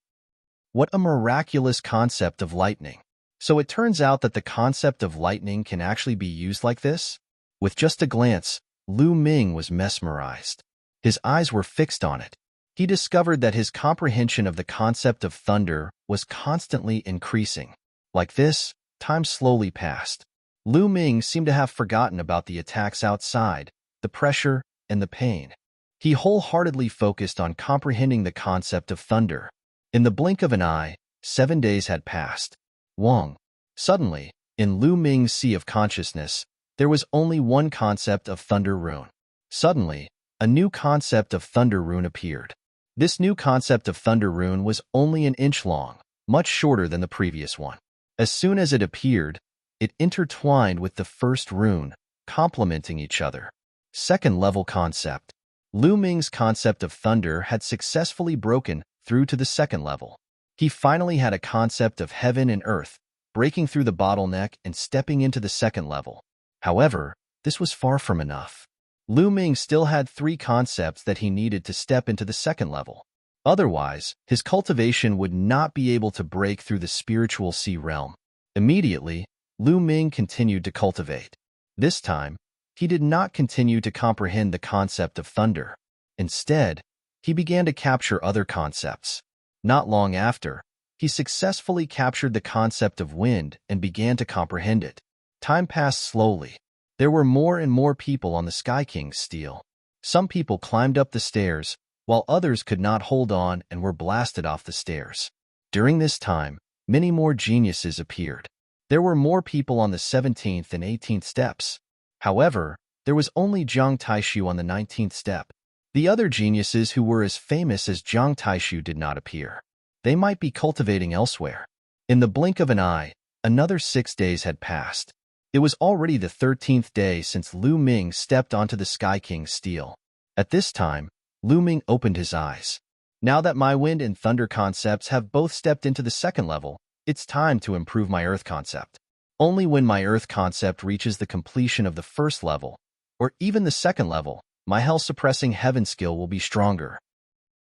What a miraculous concept of lightning. So it turns out that the concept of lightning can actually be used like this? With just a glance, Lu Ming was mesmerized. His eyes were fixed on it. He discovered that his comprehension of the concept of thunder was constantly increasing. Like this, time slowly passed. Lu Ming seemed to have forgotten about the attacks outside, the pressure, and the pain. He wholeheartedly focused on comprehending the concept of thunder. In the blink of an eye, 7 days had passed. Wang. Suddenly, in Lu Ming's sea of consciousness, there was only one concept of thunder rune. Suddenly, a new concept of thunder rune appeared. This new concept of thunder rune was only an inch long, much shorter than the previous one. As soon as it appeared, it intertwined with the first rune, complementing each other. Second-level concept. Lu Ming's concept of thunder had successfully broken through to the second level. He finally had a concept of heaven and earth, breaking through the bottleneck and stepping into the second level. However, this was far from enough. Lu Ming still had 3 concepts that he needed to step into the second level. Otherwise, his cultivation would not be able to break through the spiritual sea realm. Immediately, Lu Ming continued to cultivate. This time, he did not continue to comprehend the concept of thunder. Instead, he began to capture other concepts. Not long after, he successfully captured the concept of wind and began to comprehend it. Time passed slowly. There were more and more people on the Sky King's steel. Some people climbed up the stairs, while others could not hold on and were blasted off the stairs. During this time, many more geniuses appeared. There were more people on the 17th and 18th steps. However, there was only Jiang Taishu on the 19th step. The other geniuses who were as famous as Jiang Taishu did not appear. They might be cultivating elsewhere. In the blink of an eye, another 6 days had passed. It was already the 13th day since Lu Ming stepped onto the Sky King's steel. At this time, Lu Ming opened his eyes. Now that my wind and thunder concepts have both stepped into the second level, it's time to improve my earth concept. Only when my earth concept reaches the completion of the first level, or even the second level, my hell-suppressing heaven skill will be stronger.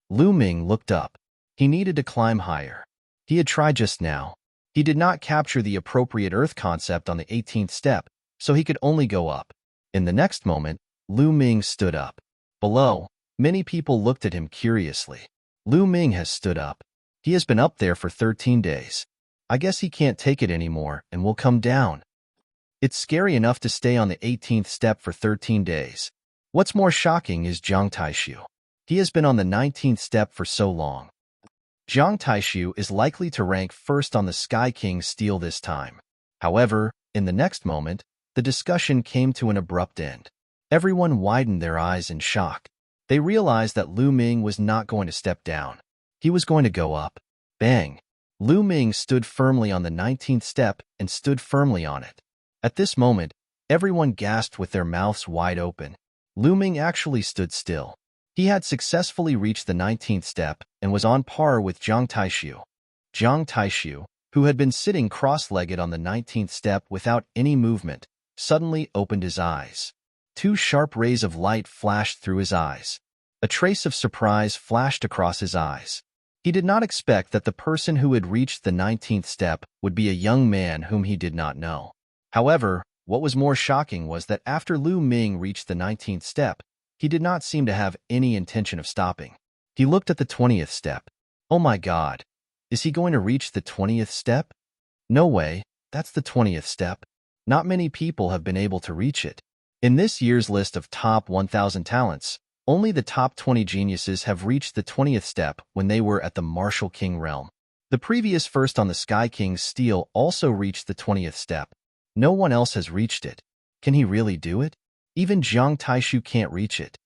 Lu Ming looked up. He needed to climb higher. He had tried just now. He did not capture the appropriate earth concept on the 18th step, so he could only go up. In the next moment, Lu Ming stood up. Below, many people looked at him curiously. Lu Ming has stood up. He has been up there for 13 days. I guess he can't take it anymore and will come down. It's scary enough to stay on the 18th step for 13 days. What's more shocking is Jiang Taishu. He has been on the 19th step for so long. Jiang Taishu is likely to rank first on the Sky King's steel this time. However, in the next moment, the discussion came to an abrupt end. Everyone widened their eyes in shock. They realized that Lu Ming was not going to step down. He was going to go up. Bang! Lu Ming stood firmly on the 19th step and stood firmly on it. At this moment, everyone gasped with their mouths wide open. Lu Ming actually stood still. He had successfully reached the 19th step and was on par with Jiang Taishu. Jiang Taishu, who had been sitting cross-legged on the 19th step without any movement, suddenly opened his eyes. 2 sharp rays of light flashed through his eyes. A trace of surprise flashed across his eyes. He did not expect that the person who had reached the 19th step would be a young man whom he did not know. However, what was more shocking was that after Lu Ming reached the 19th step, he did not seem to have any intention of stopping. He looked at the 20th step. Oh my God! Is he going to reach the 20th step? No way, that's the 20th step. Not many people have been able to reach it. In this year's list of top 1,000 talents, only the top 20 geniuses have reached the 20th step when they were at the Martial King realm. The previous first on the Sky King's steel also reached the 20th step. No one else has reached it. Can he really do it? Even Jiang Taishu can't reach it.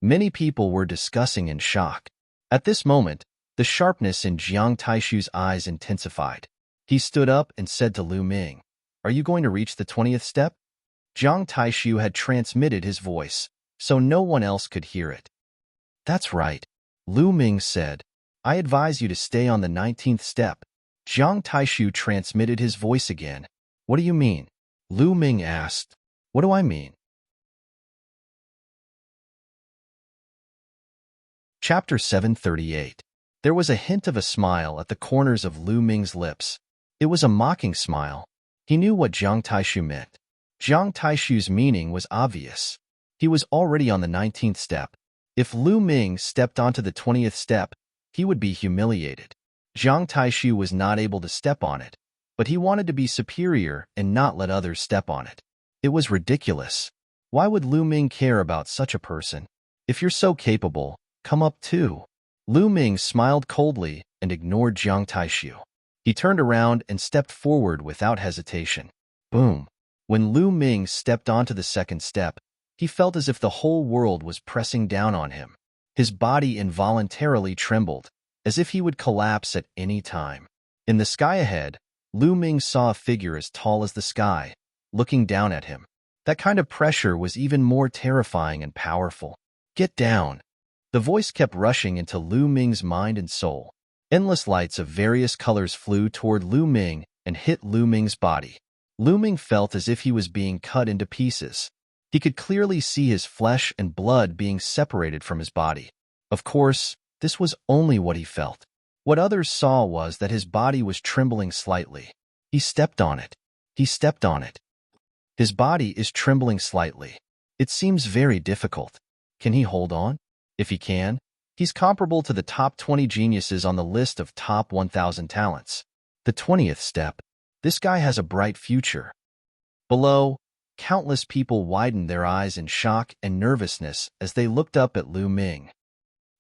Many people were discussing in shock. At this moment, the sharpness in Jiang Taishu's eyes intensified. He stood up and said to Lu Ming, "Are you going to reach the 20th step?" Jiang Taishu had transmitted his voice, so no one else could hear it. "That's right," Lu Ming said. "I advise you to stay on the 19th step." Jiang Taishu transmitted his voice again. "What do you mean?" Lu Ming asked. "What do I mean?" Chapter 738. There was a hint of a smile at the corners of Lu Ming's lips. It was a mocking smile. He knew what Jiang Taishu meant. Jiang Taishu's meaning was obvious. He was already on the 19th step. If Lu Ming stepped onto the 20th step, he would be humiliated. Jiang Taishu was not able to step on it, but he wanted to be superior and not let others step on it. It was ridiculous. Why would Lu Ming care about such a person? If you're so capable, come up too. Lu Ming smiled coldly and ignored Jiang Taishu. He turned around and stepped forward without hesitation. Boom. When Lu Ming stepped onto the second step, he felt as if the whole world was pressing down on him. His body involuntarily trembled, as if he would collapse at any time. In the sky ahead, Lu Ming saw a figure as tall as the sky, looking down at him. That kind of pressure was even more terrifying and powerful. "Get down." The voice kept rushing into Lu Ming's mind and soul. Endless lights of various colors flew toward Lu Ming and hit Lu Ming's body. Lu Ming felt as if he was being cut into pieces. He could clearly see his flesh and blood being separated from his body. Of course, this was only what he felt. What others saw was that his body was trembling slightly. He stepped on it. He stepped on it. His body is trembling slightly. It seems very difficult. Can he hold on? If he can, He's comparable to the top 20 geniuses on the list of top 1,000 talents. The 20th step. This guy has a bright future. Below, countless people widened their eyes in shock and nervousness as they looked up at Lu Ming.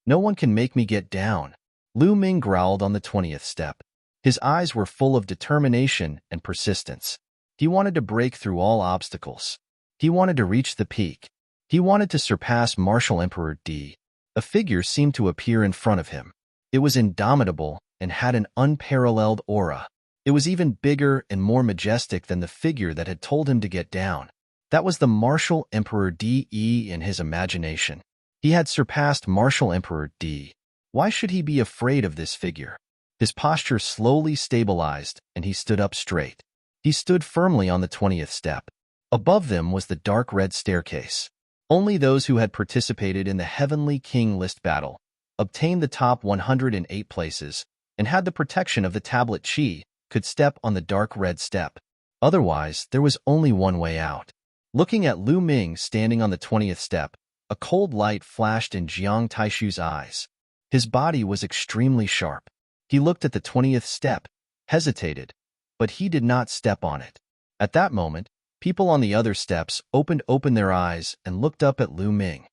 No one can make me get down, Lu Ming growled on the 20th step. His eyes were full of determination and persistence. He wanted to break through all obstacles. He wanted to reach the peak. He wanted to surpass Martial Emperor D. A figure seemed to appear in front of him. It was indomitable and had an unparalleled aura. It was even bigger and more majestic than the figure that had told him to get down. That was the Martial Emperor D.E. in his imagination. He had surpassed Martial Emperor D. Why should he be afraid of this figure? His posture slowly stabilized, and he stood up straight. He stood firmly on the 20th step. Above them was the dark red staircase. Only those who had participated in the Heavenly King list battle, obtained the top 108 places, and had the protection of the tablet Qi, could step on the dark red step. Otherwise, there was only one way out. Looking at Lu Ming standing on the 20th step, a cold light flashed in Jiang Taishu's eyes. His body was extremely sharp. He looked at the 20th step, hesitated, but he did not step on it. At that moment, people on the other steps opened their eyes and looked up at Lu Ming.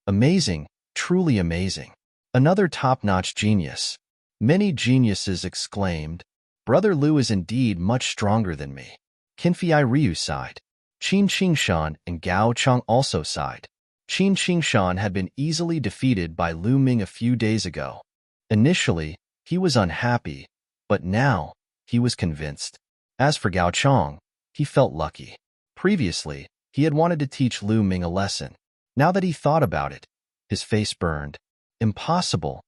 Amazing, truly amazing. Another top-notch genius. Many geniuses exclaimed, "Brother Lu is indeed much stronger than me." Qinfei Ryu sighed. Qin Qingshan and Gao Cheng also sighed. Qin Qingshan had been easily defeated by Lu Ming a few days ago. Initially, he was unhappy, but now, he was convinced. As for Gao Cheng, he felt lucky. Previously, he had wanted to teach Lu Ming a lesson. Now that he thought about it, his face burned. Impossible.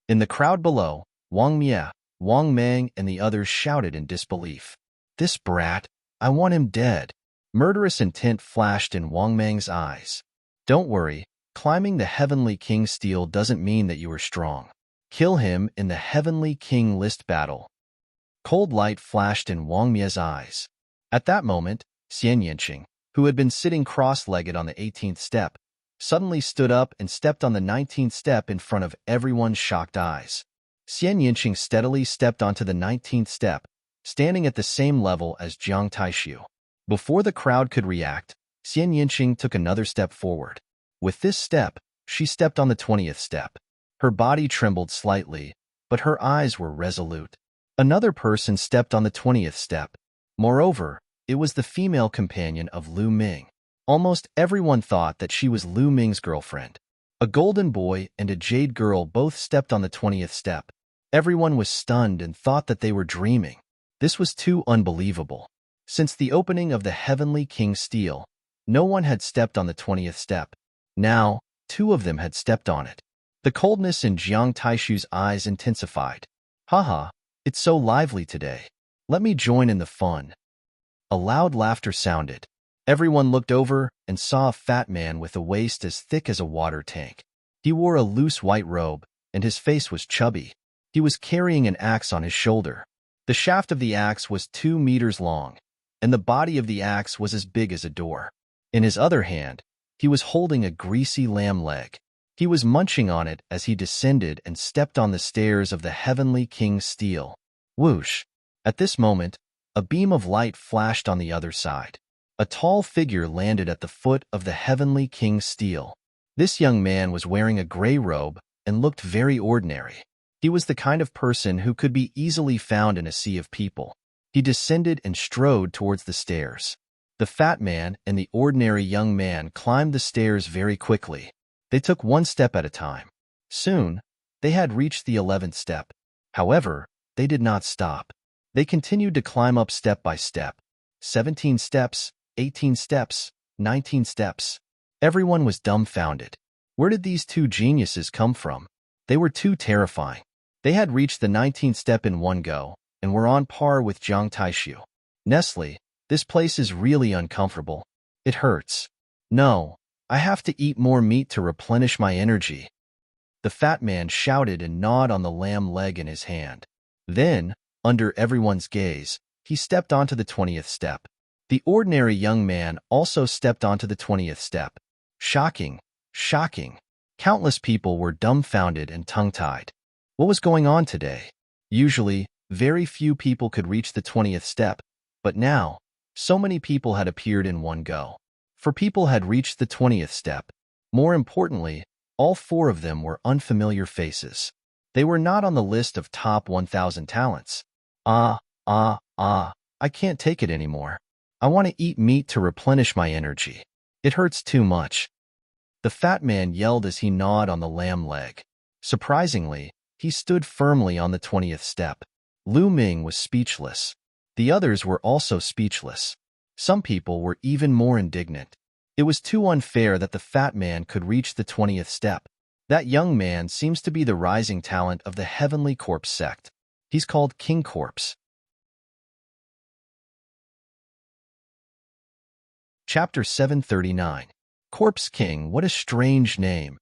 In the crowd below, Wang Mie, Wang Meng, and the others shouted in disbelief. "This brat, I want him dead." Murderous intent flashed in Wang Meng's eyes. "Don't worry, climbing the Heavenly King steel doesn't mean that you are strong. Kill him in the Heavenly King list battle." Cold light flashed in Wang Mie's eyes. At that moment, Xian Yanqing, who had been sitting cross-legged on the 18th step, suddenly stood up and stepped on the 19th step in front of everyone's shocked eyes. Xian Yanqing steadily stepped onto the 19th step, standing at the same level as Jiang Taishu. Before the crowd could react, Xian Yanqing took another step forward. With this step, she stepped on the 20th step. Her body trembled slightly, but her eyes were resolute. Another person stepped on the 20th step. Moreover, it was the female companion of Lu Ming. Almost everyone thought that she was Lu Ming's girlfriend. A golden boy and a jade girl both stepped on the 20th step. Everyone was stunned and thought that they were dreaming. This was too unbelievable. Since the opening of the Heavenly King steel, no one had stepped on the 20th step. Now, two of them had stepped on it. The coldness in Jiang Taishu's eyes intensified. "Haha, it's so lively today. Let me join in the fun." A loud laughter sounded. Everyone looked over and saw a fat man with a waist as thick as a water tank. He wore a loose white robe, and his face was chubby. He was carrying an axe on his shoulder. The shaft of the axe was 2 meters long, and the body of the axe was as big as a door. In his other hand, he was holding a greasy lamb leg. He was munching on it as he descended and stepped on the stairs of the Heavenly King's steel. Whoosh! At this moment, a beam of light flashed on the other side. A tall figure landed at the foot of the Heavenly King's steel. This young man was wearing a gray robe and looked very ordinary. He was the kind of person who could be easily found in a sea of people. He descended and strode towards the stairs. The fat man and the ordinary young man climbed the stairs very quickly. They took one step at a time. Soon, they had reached the 11th step. However, they did not stop. They continued to climb up step by step. 17 steps, 18 steps, 19 steps. Everyone was dumbfounded. Where did these two geniuses come from? They were too terrifying. They had reached the 19th step in one go, and were on par with Jiang Taishu. "Nestle, this place is really uncomfortable. It hurts. No, I have to eat more meat to replenish my energy." The fat man shouted and gnawed on the lamb leg in his hand. Then, under everyone's gaze, he stepped onto the 20th step. The ordinary young man also stepped onto the 20th step. Shocking, shocking. Countless people were dumbfounded and tongue-tied. What was going on today? Usually, very few people could reach the 20th step, but now, so many people had appeared in one go. For people had reached the 20th step. More importantly, all four of them were unfamiliar faces. They were not on the list of top 1,000 talents. I can't take it anymore. I want to eat meat to replenish my energy. It hurts too much. The fat man yelled as he gnawed on the lamb leg. Surprisingly, he stood firmly on the 20th step. Lu Ming was speechless. The others were also speechless. Some people were even more indignant. It was too unfair that the fat man could reach the 20th step. That young man seems to be the rising talent of the Heavenly Corpse sect. He's called King Corpse. Chapter 739. Corpse King, what a strange name.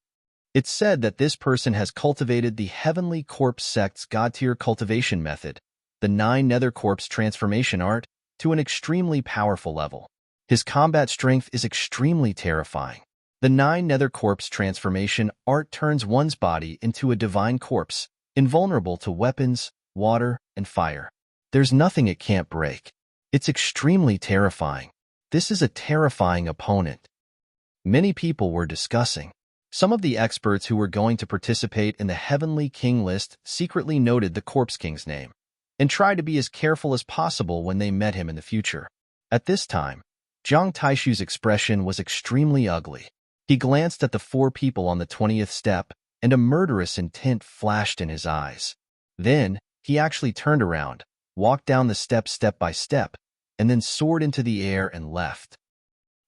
It's said that this person has cultivated the Heavenly Corpse sect's God-tier cultivation method, the 9 Nether Corpse transformation art, to an extremely powerful level. His combat strength is extremely terrifying. The 9 Nether Corpse transformation art turns one's body into a divine corpse, invulnerable to weapons, water, and fire. There's nothing it can't break. It's extremely terrifying. This is a terrifying opponent. Many people were discussing. Some of the experts who were going to participate in the Heavenly King list secretly noted the Corpse King's name and tried to be as careful as possible when they met him in the future. At this time, Jiang Taishu's expression was extremely ugly. He glanced at the 4 people on the 20th step, and a murderous intent flashed in his eyes. Then, he actually turned around, walked down the steps step by step, and then soared into the air and left.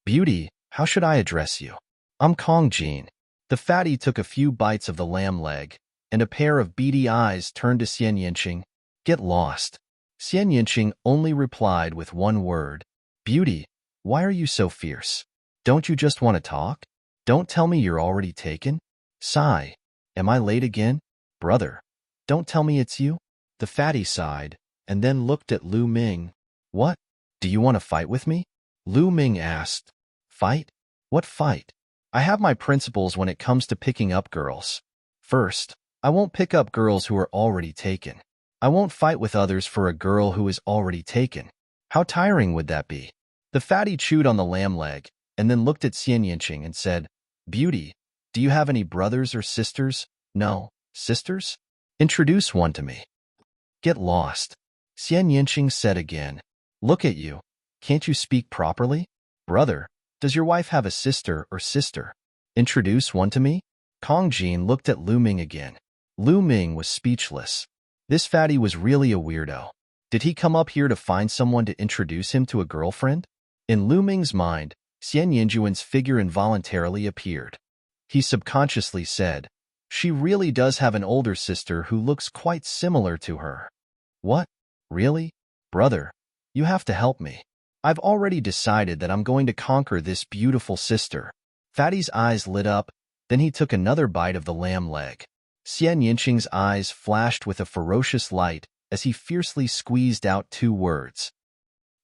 Beauty, how should I address you? I'm Kong Jin. The fatty took a few bites of the lamb leg, and a pair of beady eyes turned to Xian Yinqing. Get lost. Xian Yinqing only replied with one word. Beauty, why are you so fierce? Don't you just want to talk? Don't tell me you're already taken? Sigh. Am I late again? Brother, don't tell me it's you? The fatty sighed, and then looked at Lu Ming. What? Do you want to fight with me? Lu Ming asked. Fight? What fight? I have my principles when it comes to picking up girls. First, I won't pick up girls who are already taken. I won't fight with others for a girl who is already taken. How tiring would that be? The fatty chewed on the lamb leg, and then looked at Xian Yinqing and said, Beauty, do you have any brothers or sisters? No, sisters? Introduce one to me. Get lost. Xian Yinqing said again. Look at you. Can't you speak properly? Brother, does your wife have a sister or sister? Introduce one to me? Kong Jin looked at Lu Ming again. Lu Ming was speechless. This fatty was really a weirdo. Did he come up here to find someone to introduce him to a girlfriend? In Lu Ming's mind, Xian Yinjuan's figure involuntarily appeared. He subconsciously said, She really does have an older sister who looks quite similar to her. What? Really? Brother, you have to help me. I've already decided that I'm going to conquer this beautiful sister. Fatty's eyes lit up, then he took another bite of the lamb leg. Xian Yinqing's eyes flashed with a ferocious light as he fiercely squeezed out 2 words.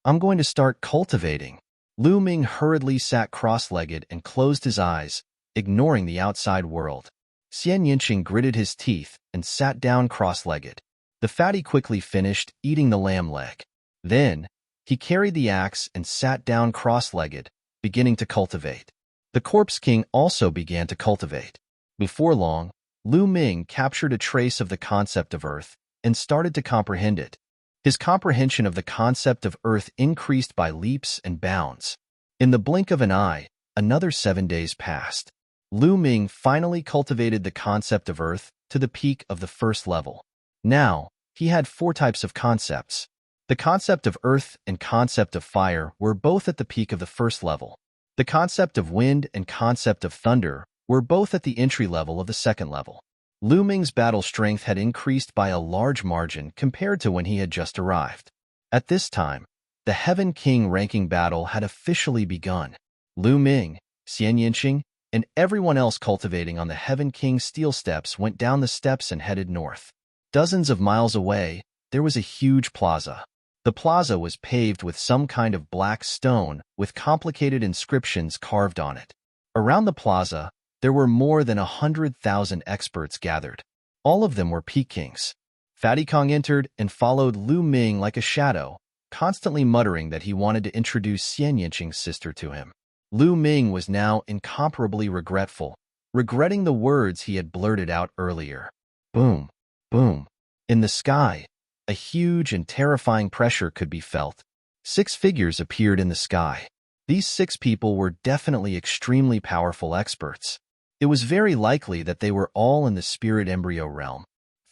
I'm going to start cultivating. Lu Ming hurriedly sat cross-legged and closed his eyes, ignoring the outside world. Xian Yinqing gritted his teeth and sat down cross-legged. The fatty quickly finished eating the lamb leg. Then, he carried the axe and sat down cross-legged, beginning to cultivate. The Corpse King also began to cultivate. Before long, Lu Ming captured a trace of the concept of Earth and started to comprehend it. His comprehension of the concept of Earth increased by leaps and bounds. In the blink of an eye, another 7 days passed. Lu Ming finally cultivated the concept of Earth to the peak of the 1st level. Now, he had 4 types of concepts. The concept of Earth and concept of Fire were both at the peak of the 1st level. The concept of Wind and concept of Thunder were both at the entry level of the 2nd level. Lu Ming's battle strength had increased by a large margin compared to when he had just arrived. At this time, the Heaven King ranking battle had officially begun. Lu Ming, Xian Yinqing, and everyone else cultivating on the Heaven King steel steps went down the steps and headed north. Dozens of miles away, there was a huge plaza. The plaza was paved with some kind of black stone with complicated inscriptions carved on it. Around the plaza, There were more than 100,000 experts gathered. All of them were Pekings. Fatty Kong entered and followed Lu Ming like a shadow, constantly muttering that he wanted to introduce Xian Yinqing's sister to him. Lu Ming was now incomparably regretful, regretting the words he had blurted out earlier. Boom, boom. In the sky, a huge and terrifying pressure could be felt. 6 figures appeared in the sky. These 6 people were definitely extremely powerful experts. It was very likely that they were all in the spirit embryo realm.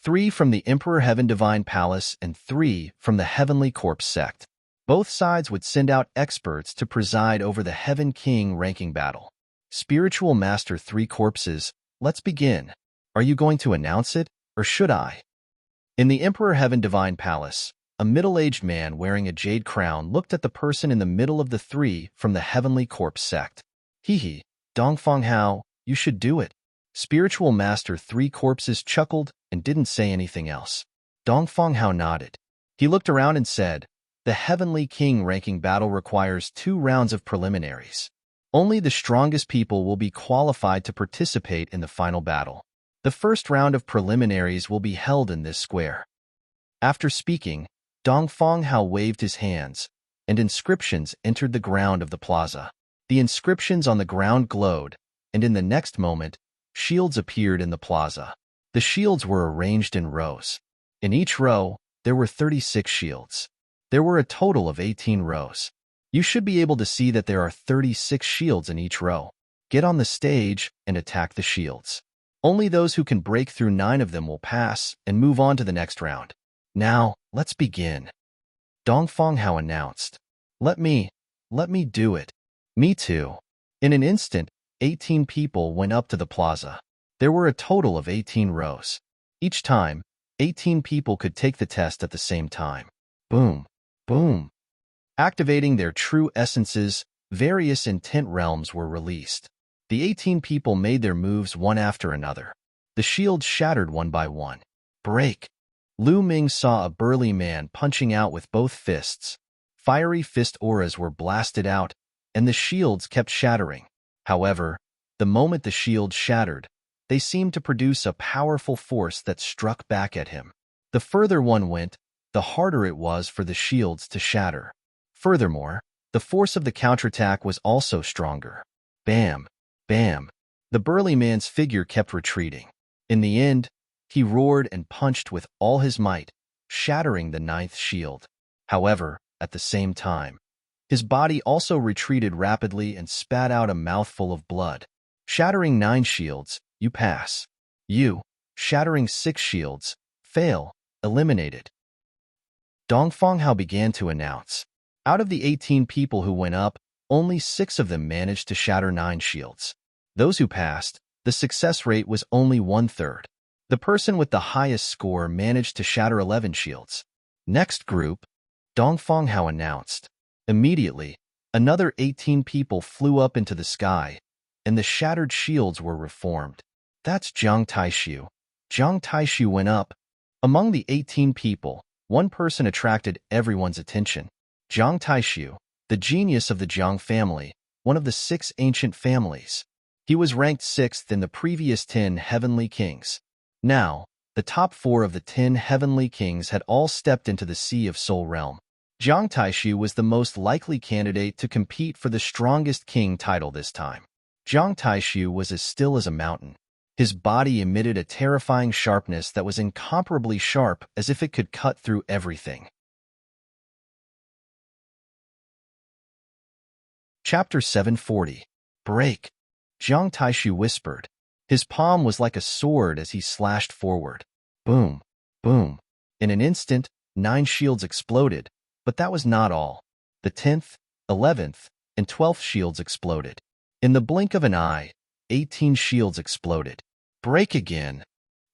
3 from the Emperor Heaven Divine Palace and 3 from the Heavenly Corpse sect. Both sides would send out experts to preside over the Heaven King ranking battle. Spiritual Master 3 Corpses, let's begin. Are you going to announce it, or should I? In the Emperor Heaven Divine Palace, a middle-aged man wearing a jade crown looked at the person in the middle of the 3 from the Heavenly Corpse sect. Hee, Dongfang Hao, you should do it. Spiritual Master 3 Corpses chuckled and didn't say anything else. Dongfang Hao nodded. He looked around and said, the Heavenly King ranking battle requires 2 rounds of preliminaries. Only the strongest people will be qualified to participate in the final battle. The first round of preliminaries will be held in this square. After speaking, Dongfang Hao waved his hands, and inscriptions entered the ground of the plaza. The inscriptions on the ground glowed, and in the next moment, shields appeared in the plaza. The shields were arranged in rows. In each row, there were 36 shields. There were a total of 18 rows. You should be able to see that there are 36 shields in each row. Get on the stage and attack the shields. Only those who can break through 9 of them will pass and move on to the next round. Now, let's begin. Dongfang Hao announced. Let me do it. Me too. In an instant, 18 people went up to the plaza. There were a total of 18 rows. Each time, 18 people could take the test at the same time. Boom, boom. Activating their true essences, various intent realms were released. The 18 people made their moves one after another. The shields shattered one by one. Break. Lu Ming saw a burly man punching out with both fists. Fiery fist auras were blasted out, and the shields kept shattering. However, the moment the shields shattered, they seemed to produce a powerful force that struck back at him. The further one went, the harder it was for the shields to shatter. Furthermore, the force of the counterattack was also stronger. Bam, bam. The burly man's figure kept retreating. In the end, he roared and punched with all his might, shattering the 9th shield. However, at the same time, his body also retreated rapidly and spat out a mouthful of blood. Shattering 9 shields, you pass. You, shattering 6 shields, fail, eliminated. Dongfang Hao began to announce. Out of the 18 people who went up, only 6 of them managed to shatter 9 shields. Those who passed, the success rate was only 1/3. The person with the highest score managed to shatter 11 shields. Next group, Dongfang Hao announced. Immediately, another 18 people flew up into the sky, and the shattered shields were reformed. That's Jiang Taishu. Jiang Taishu went up. Among the 18 people, one person attracted everyone's attention. Jiang Taishu, the genius of the Jiang family, one of the 6 ancient families. He was ranked 6th in the previous 10 heavenly kings. Now, the top 4 of the 10 heavenly kings had all stepped into the Sea of Soul realm. Jiang Taishu was the most likely candidate to compete for the strongest king title this time. Jiang Taishu was as still as a mountain. His body emitted a terrifying sharpness that was incomparably sharp, as if it could cut through everything. Chapter 740. Break. Jiang Taishu whispered. His palm was like a sword as he slashed forward. Boom, boom. In an instant, 9 shields exploded, but that was not all. The 10th, 11th, and 12th shields exploded. In the blink of an eye, 18 shields exploded. Break again,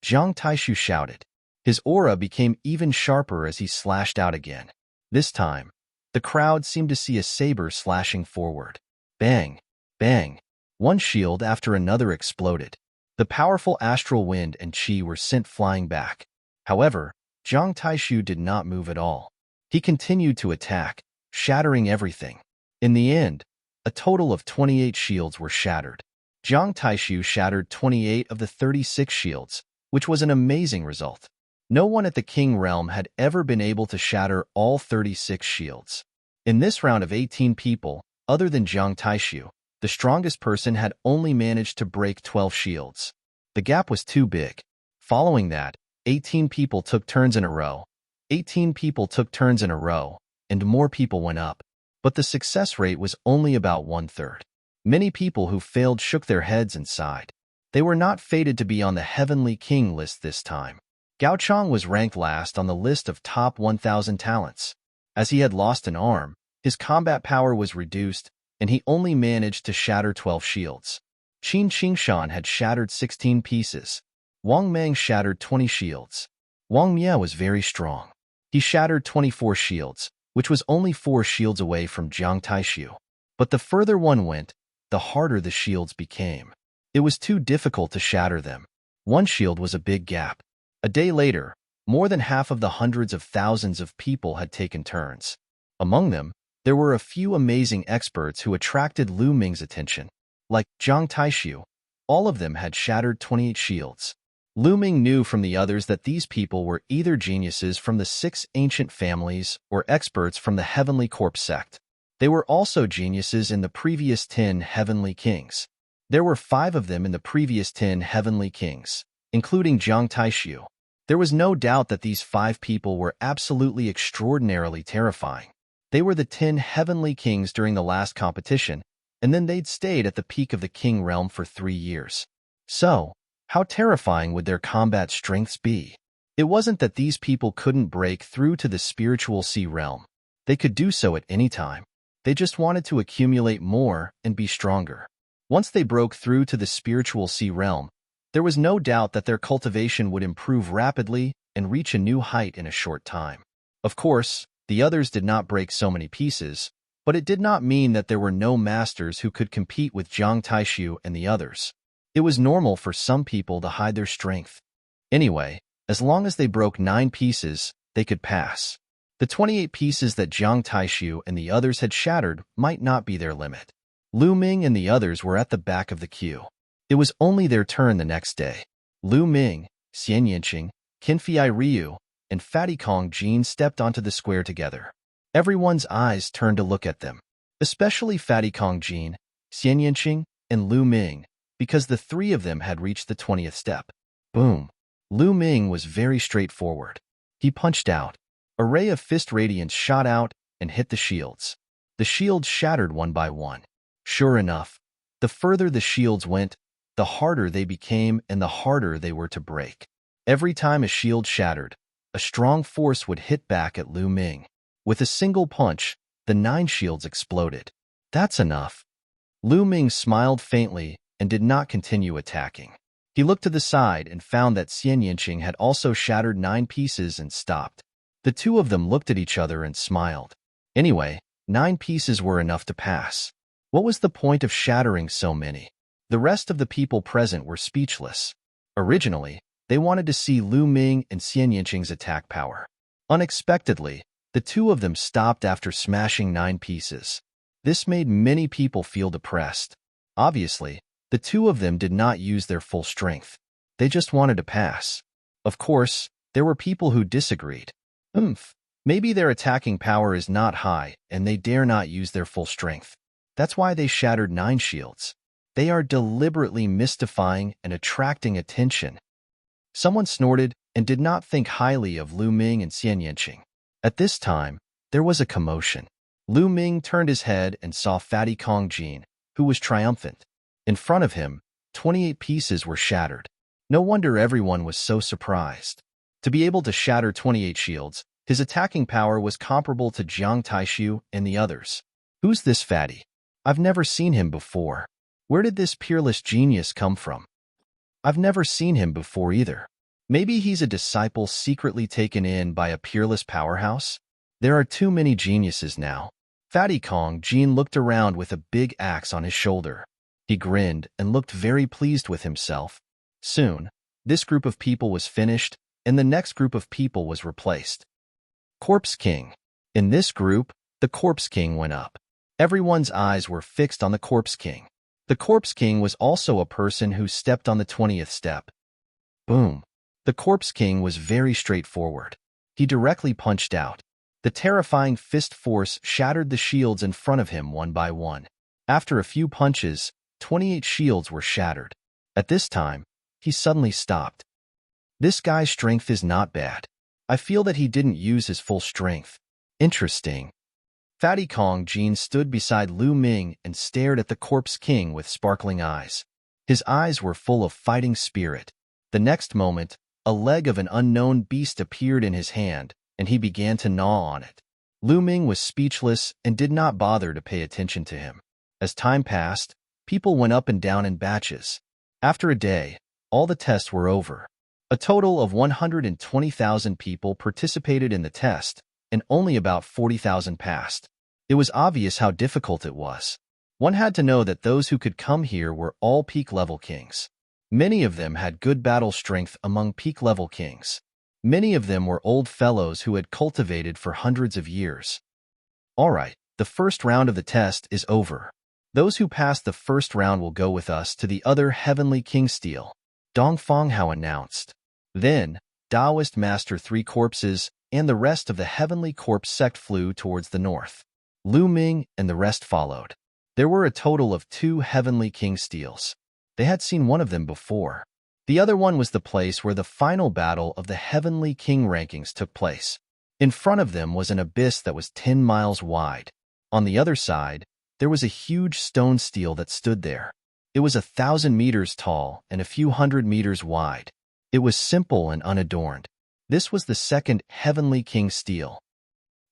Jiang Taishu shouted. His aura became even sharper as he slashed out again. This time, the crowd seemed to see a saber slashing forward. Bang, bang. One shield after another exploded. The powerful astral wind and qi were sent flying back. However, Jiang Taishu did not move at all. He continued to attack, shattering everything. In the end, a total of 28 shields were shattered. Jiang Taishu shattered 28 of the 36 shields, which was an amazing result. No one at the King realm had ever been able to shatter all 36 shields. In this round of 18 people, other than Jiang Taishu, the strongest person had only managed to break 12 shields. The gap was too big. Following that, 18 people took turns in a row. 18 people took turns in a row, and more people went up. But the success rate was only about 1/3. Many people who failed shook their heads and sighed. They were not fated to be on the Heavenly King list this time. Gao Chang was ranked last on the list of top 1,000 talents. As he had lost an arm, his combat power was reduced, and he only managed to shatter 12 shields. Qin Qingshan had shattered 16 pieces. Wang Meng shattered 20 shields. Wang Mie was very strong. He shattered 24 shields, which was only 4 shields away from Jiang Taishu. But the further one went, the harder the shields became. It was too difficult to shatter them. One shield was a big gap. A day later, more than half of the hundreds of thousands of people had taken turns. Among them, there were a few amazing experts who attracted Lu Ming's attention. Like Jiang Taishu, all of them had shattered 28 shields. Lu Ming knew from the others that these people were either geniuses from the 6 ancient families or experts from the Heavenly Corpse sect. They were also geniuses in the previous 10 Heavenly Kings. There were 5 of them in the previous 10 Heavenly Kings, including Jiang Taishu. There was no doubt that these 5 people were absolutely extraordinarily terrifying. They were the 10 Heavenly Kings during the last competition, and then they'd stayed at the peak of the King realm for 3 years. So, how terrifying would their combat strengths be? It wasn't that these people couldn't break through to the spiritual sea realm. They could do so at any time. They just wanted to accumulate more and be stronger. Once they broke through to the spiritual sea realm, there was no doubt that their cultivation would improve rapidly and reach a new height in a short time. Of course, the others did not break so many pieces, but it did not mean that there were no masters who could compete with Jiang Taishu and the others. It was normal for some people to hide their strength. Anyway, as long as they broke 9 pieces, they could pass. The 28 pieces that Jiang Taishu and the others had shattered might not be their limit. Lu Ming and the others were at the back of the queue. It was only their turn the next day. Lu Ming, Xian Yanqing, Qinfei Ryu, and Fatty Kong Jean stepped onto the square together. Everyone's eyes turned to look at them, especially Fatty Kong Jean, Xian Yanqing, and Lu Ming, because the 3 of them had reached the 20th step. Boom! Lu Ming was very straightforward. He punched out. A ray of fist radiance shot out and hit the shields. The shields shattered one by one. Sure enough, the further the shields went, the harder they became and the harder they were to break. Every time a shield shattered, a strong force would hit back at Lu Ming. With a single punch, the 9 shields exploded. That's enough. Lu Ming smiled faintly and did not continue attacking. He looked to the side and found that Xian Yanqing had also shattered 9 pieces and stopped. The 2 of them looked at each other and smiled. Anyway, 9 pieces were enough to pass. What was the point of shattering so many? The rest of the people present were speechless. Originally, they wanted to see Lu Ming and Xian Yanqing's attack power. Unexpectedly, the 2 of them stopped after smashing 9 pieces. This made many people feel depressed. Obviously, the 2 of them did not use their full strength. They just wanted to pass. Of course, there were people who disagreed. Maybe their attacking power is not high and they dare not use their full strength. That's why they shattered 9 shields. They are deliberately mystifying and attracting attention. Someone snorted and did not think highly of Lu Ming and Xian Yanqing. At this time, there was a commotion. Lu Ming turned his head and saw Fatty Kong Jean, who was triumphant. In front of him, 28 pieces were shattered. No wonder everyone was so surprised. To be able to shatter 28 shields, his attacking power was comparable to Jiang Taishu and the others. Who's this fatty? I've never seen him before. Where did this peerless genius come from? I've never seen him before either. Maybe he's a disciple secretly taken in by a peerless powerhouse? There are too many geniuses now. Fatty Kong Jean looked around with a big axe on his shoulder. He grinned and looked very pleased with himself. Soon, this group of people was finished, and the next group of people was replaced. Corpse King. In this group, the Corpse King went up. Everyone's eyes were fixed on the Corpse King. The Corpse King was also a person who stepped on the 20th step. Boom. The Corpse King was very straightforward. He directly punched out. The terrifying fist force shattered the shields in front of him one by one. After a few punches, 28 shields were shattered. At this time, he suddenly stopped. This guy's strength is not bad. I feel that he didn't use his full strength. Interesting. Fatty Kong Jean stood beside Lu Ming and stared at the Corpse King with sparkling eyes. His eyes were full of fighting spirit. The next moment, a leg of an unknown beast appeared in his hand, and he began to gnaw on it. Lu Ming was speechless and did not bother to pay attention to him. As time passed, people went up and down in batches. After a day, all the tests were over. A total of 120,000 people participated in the test, and only about 40,000 passed. It was obvious how difficult it was. One had to know that those who could come here were all peak-level kings. Many of them had good battle strength among peak-level kings. Many of them were old fellows who had cultivated for hundreds of years. All right, the first round of the test is over. Those who pass the first round will go with us to the other Heavenly King Steel, Dong Fanghao announced. Then, Taoist Master Three Corpses and the rest of the Heavenly Corpse sect flew towards the north. Lu Ming and the rest followed. There were a total of 2 Heavenly King Steels. They had seen one of them before. The other one was the place where the final battle of the Heavenly King rankings took place. In front of them was an abyss that was 10 miles wide. On the other side, there was a huge stone stele that stood there. It was 1,000 meters tall and a few hundred meters wide. It was simple and unadorned. This was the second Heavenly King Stele.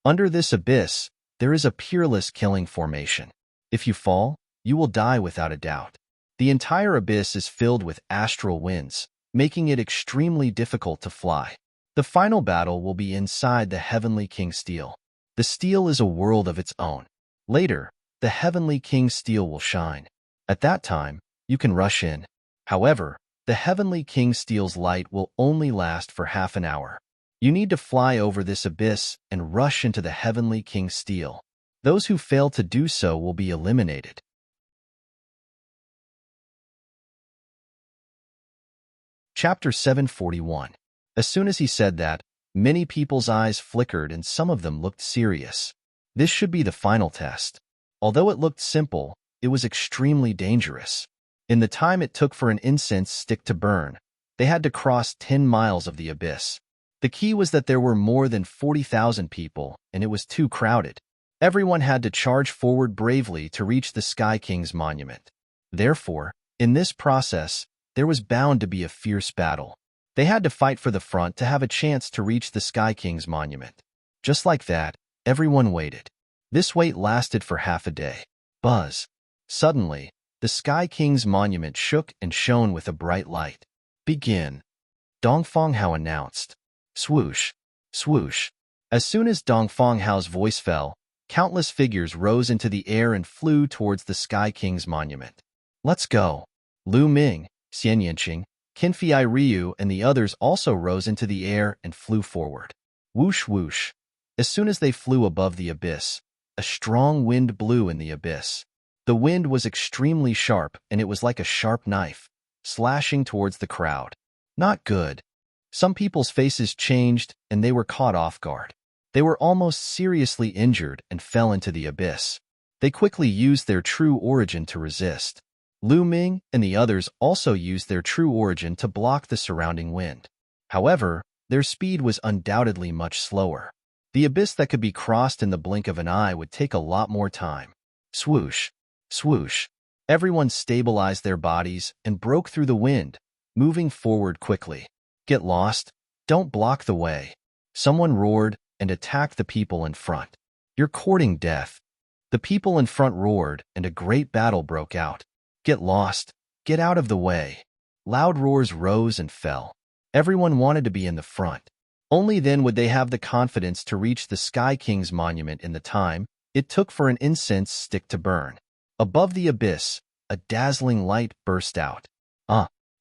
Under this abyss, there is a peerless killing formation. If you fall, you will die without a doubt. The entire abyss is filled with astral winds, making it extremely difficult to fly. The final battle will be inside the Heavenly King Stele. The stele is a world of its own. Later, the Heavenly King Stele will shine. At that time, you can rush in. However, the Heavenly King Stele's light will only last for half an hour. You need to fly over this abyss and rush into the Heavenly King Stele. Those who fail to do so will be eliminated. Chapter 741. As soon as he said that, many people's eyes flickered and some of them looked serious. This should be the final test. Although it looked simple, it was extremely dangerous. In the time it took for an incense stick to burn, they had to cross 10 miles of the abyss. The key was that there were more than 40,000 people, and it was too crowded. Everyone had to charge forward bravely to reach the Sky King's monument. Therefore, in this process, there was bound to be a fierce battle. They had to fight for the front to have a chance to reach the Sky King's monument. Just like that, everyone waited. This wait lasted for half a day. Buzz. Suddenly, the Sky King's monument shook and shone with a bright light. Begin. Dong Fanghao announced. Swoosh. Swoosh. As soon as Dong Fanghao's voice fell, countless figures rose into the air and flew towards the Sky King's monument. Let's go. Lu Ming, Xian Yanqing, Qinfei Ryu and the others also rose into the air and flew forward. Whoosh whoosh. As soon as they flew above the abyss, a strong wind blew in the abyss. The wind was extremely sharp and it was like a sharp knife, slashing towards the crowd. Not good. Some people's faces changed and they were caught off guard. They were almost seriously injured and fell into the abyss. They quickly used their true origin to resist. Lu Ming and the others also used their true origin to block the surrounding wind. However, their speed was undoubtedly much slower. The abyss that could be crossed in the blink of an eye would take a lot more time. Swoosh. Swoosh. Everyone stabilized their bodies and broke through the wind, moving forward quickly. Get lost. Don't block the way. Someone roared and attacked the people in front. You're courting death. The people in front roared and a great battle broke out. Get lost. Get out of the way. Loud roars rose and fell. Everyone wanted to be in the front. Only then would they have the confidence to reach the Sky King's monument in the time it took for an incense stick to burn. Above the abyss, a dazzling light burst out.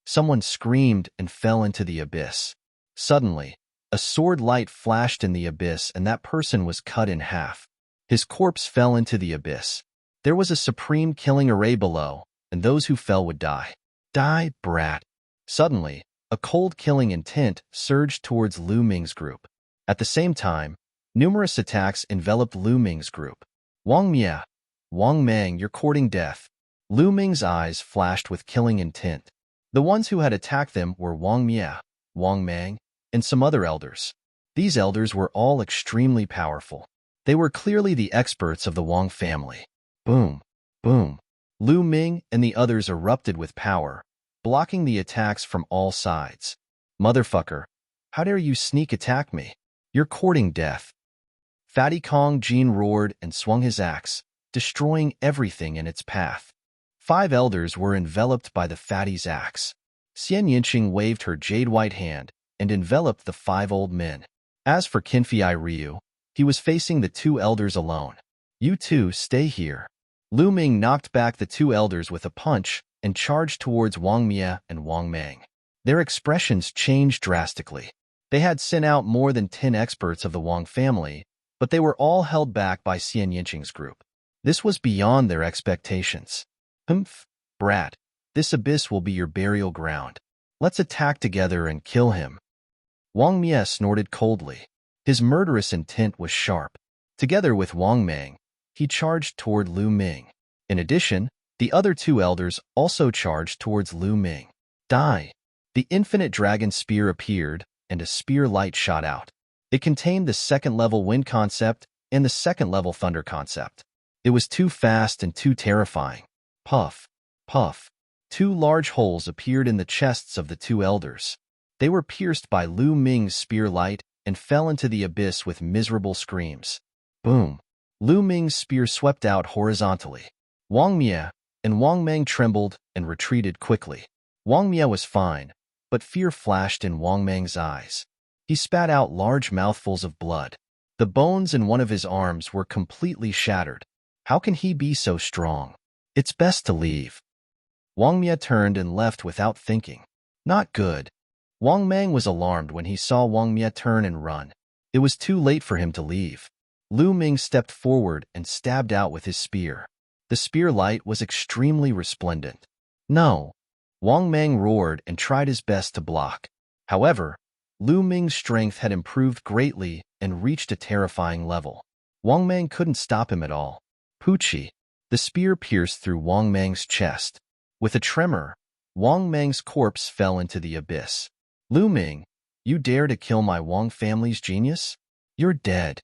Someone screamed and fell into the abyss. Suddenly, a sword light flashed in the abyss and that person was cut in half. His corpse fell into the abyss. There was a supreme killing array below, and those who fell would die. Die, brat. Suddenly, a cold killing intent surged towards Lu Ming's group. At the same time, numerous attacks enveloped Lu Ming's group. Wang Mia, Wang Mang, you're courting death. Lu Ming's eyes flashed with killing intent. The ones who had attacked them were Wang Mia, Wang Mang, and some other elders. These elders were all extremely powerful. They were clearly the experts of the Wang family. Boom, boom. Lu Ming and the others erupted with power, blocking the attacks from all sides. Motherfucker, how dare you sneak attack me? You're courting death. Fatty Kong Jin roared and swung his axe, destroying everything in its path. 5 elders were enveloped by the fatty's axe. Xian Yinqing waved her jade-white hand and enveloped the 5 old men. As for Qinfei Ryu, he was facing the 2 elders alone. You two stay here. Lu Ming knocked back the 2 elders with a punch and charged towards Wang Mia and Wang Mang. Their expressions changed drastically. They had sent out more than 10 experts of the Wang family, but they were all held back by Xian Yinqing's group. This was beyond their expectations. Humph, brat, this abyss will be your burial ground. Let's attack together and kill him. Wang Mia snorted coldly. His murderous intent was sharp. Together with Wang Mang, he charged toward Lu Ming. In addition, the other 2 elders also charged towards Lu Ming. Die! The infinite dragon spear appeared, and a spear light shot out. It contained the 2nd-level wind concept and the 2nd-level thunder concept. It was too fast and too terrifying. Puff, puff. 2 large holes appeared in the chests of the 2 elders. They were pierced by Lu Ming's spear light and fell into the abyss with miserable screams. Boom. Lu Ming's spear swept out horizontally. Wang Mia and Wang Mang trembled and retreated quickly. Wang Mia was fine, but fear flashed in Wang Mang's eyes. He spat out large mouthfuls of blood. The bones in one of his arms were completely shattered. How can he be so strong? It's best to leave. Wang Mia turned and left without thinking. Not good. Wang Mang was alarmed when he saw Wang Mia turn and run. It was too late for him to leave. Lu Ming stepped forward and stabbed out with his spear. The spear light was extremely resplendent. No. Wang Mang roared and tried his best to block. However, Lu Ming's strength had improved greatly and reached a terrifying level. Wang Mang couldn't stop him at all. Poochie. The spear pierced through Wang Mang's chest. With a tremor, Wang Mang's corpse fell into the abyss. Lu Ming, you dare to kill my Wang family's genius? You're dead.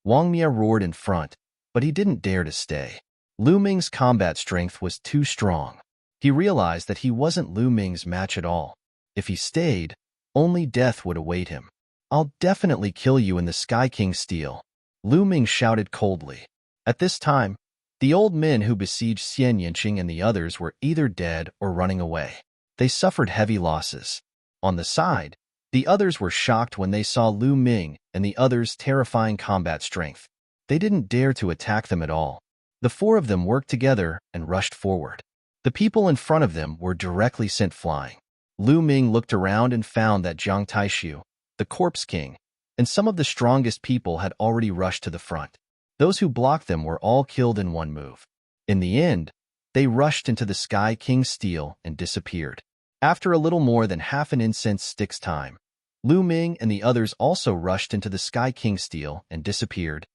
Wang Mia roared in front, but he didn't dare to stay. Lu Ming's combat strength was too strong. He realized that he wasn't Lu Ming's match at all. If he stayed, only death would await him. I'll definitely kill you in the Sky King steel, Lu Ming shouted coldly. At this time, the old men who besieged Xian Yinqing and the others were either dead or running away. They suffered heavy losses. On the side, the others were shocked when they saw Lu Ming and the others' terrifying combat strength. They didn't dare to attack them at all. The 4 of them worked together and rushed forward. The people in front of them were directly sent flying. Lu Ming looked around and found that Jiang Taishu, the Corpse King, and some of the strongest people had already rushed to the front. Those who blocked them were all killed in one move. In the end, they rushed into the Sky King's steel and disappeared. After a little more than half an incense stick's time, Lu Ming and the others also rushed into the Sky King's steel and disappeared.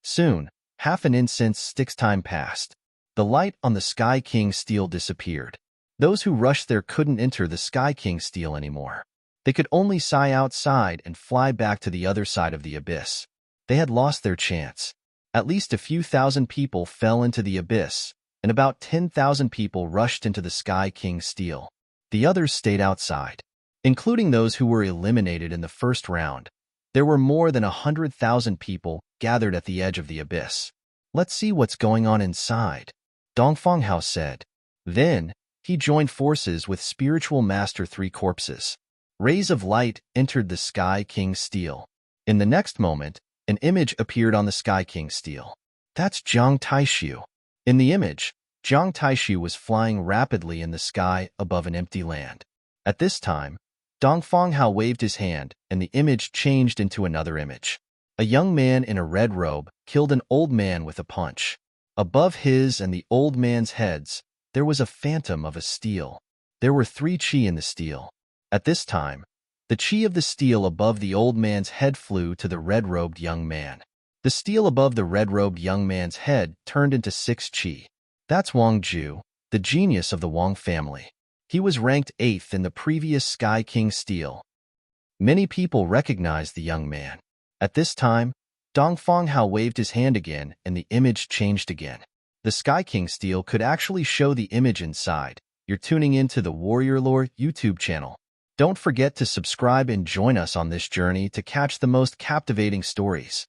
Soon, half an incense stick's time passed. The light on the Sky King's steel disappeared. Those who rushed there couldn't enter the Sky King's steel anymore. They could only sigh outside and fly back to the other side of the abyss. They had lost their chance. At least a few thousand people fell into the abyss, and about 10,000 people rushed into the Sky King's steel. The others stayed outside. Including those who were eliminated in the first round, there were more than 100,000 people gathered at the edge of the abyss. Let's see what's going on inside, Dongfeng Hao said. Then, he joined forces with Spiritual Master 3 corpses. Rays of light entered the Sky King's steel. In the next moment, an image appeared on the Sky King's steel. That's Jiang Taishu. In the image, Jiang Taishu was flying rapidly in the sky above an empty land. At this time, Dongfeng Hao waved his hand, and the image changed into another image. A young man in a red robe killed an old man with a punch. Above his and the old man's heads, there was a phantom of a steel. There were 3 chi in the steel. At this time, the chi of the steel above the old man's head flew to the red-robed young man. The steel above the red-robed young man's head turned into 6 chi. That's Wang Ju, the genius of the Wang family. He was ranked 8th in the previous Sky King steel. Many people recognized the young man. At this time, Dongfang Hao waved his hand again and the image changed again. The Sky King steel could actually show the image inside. You're tuning into the Warrior Lore YouTube channel. Don't forget to subscribe and join us on this journey to catch the most captivating stories.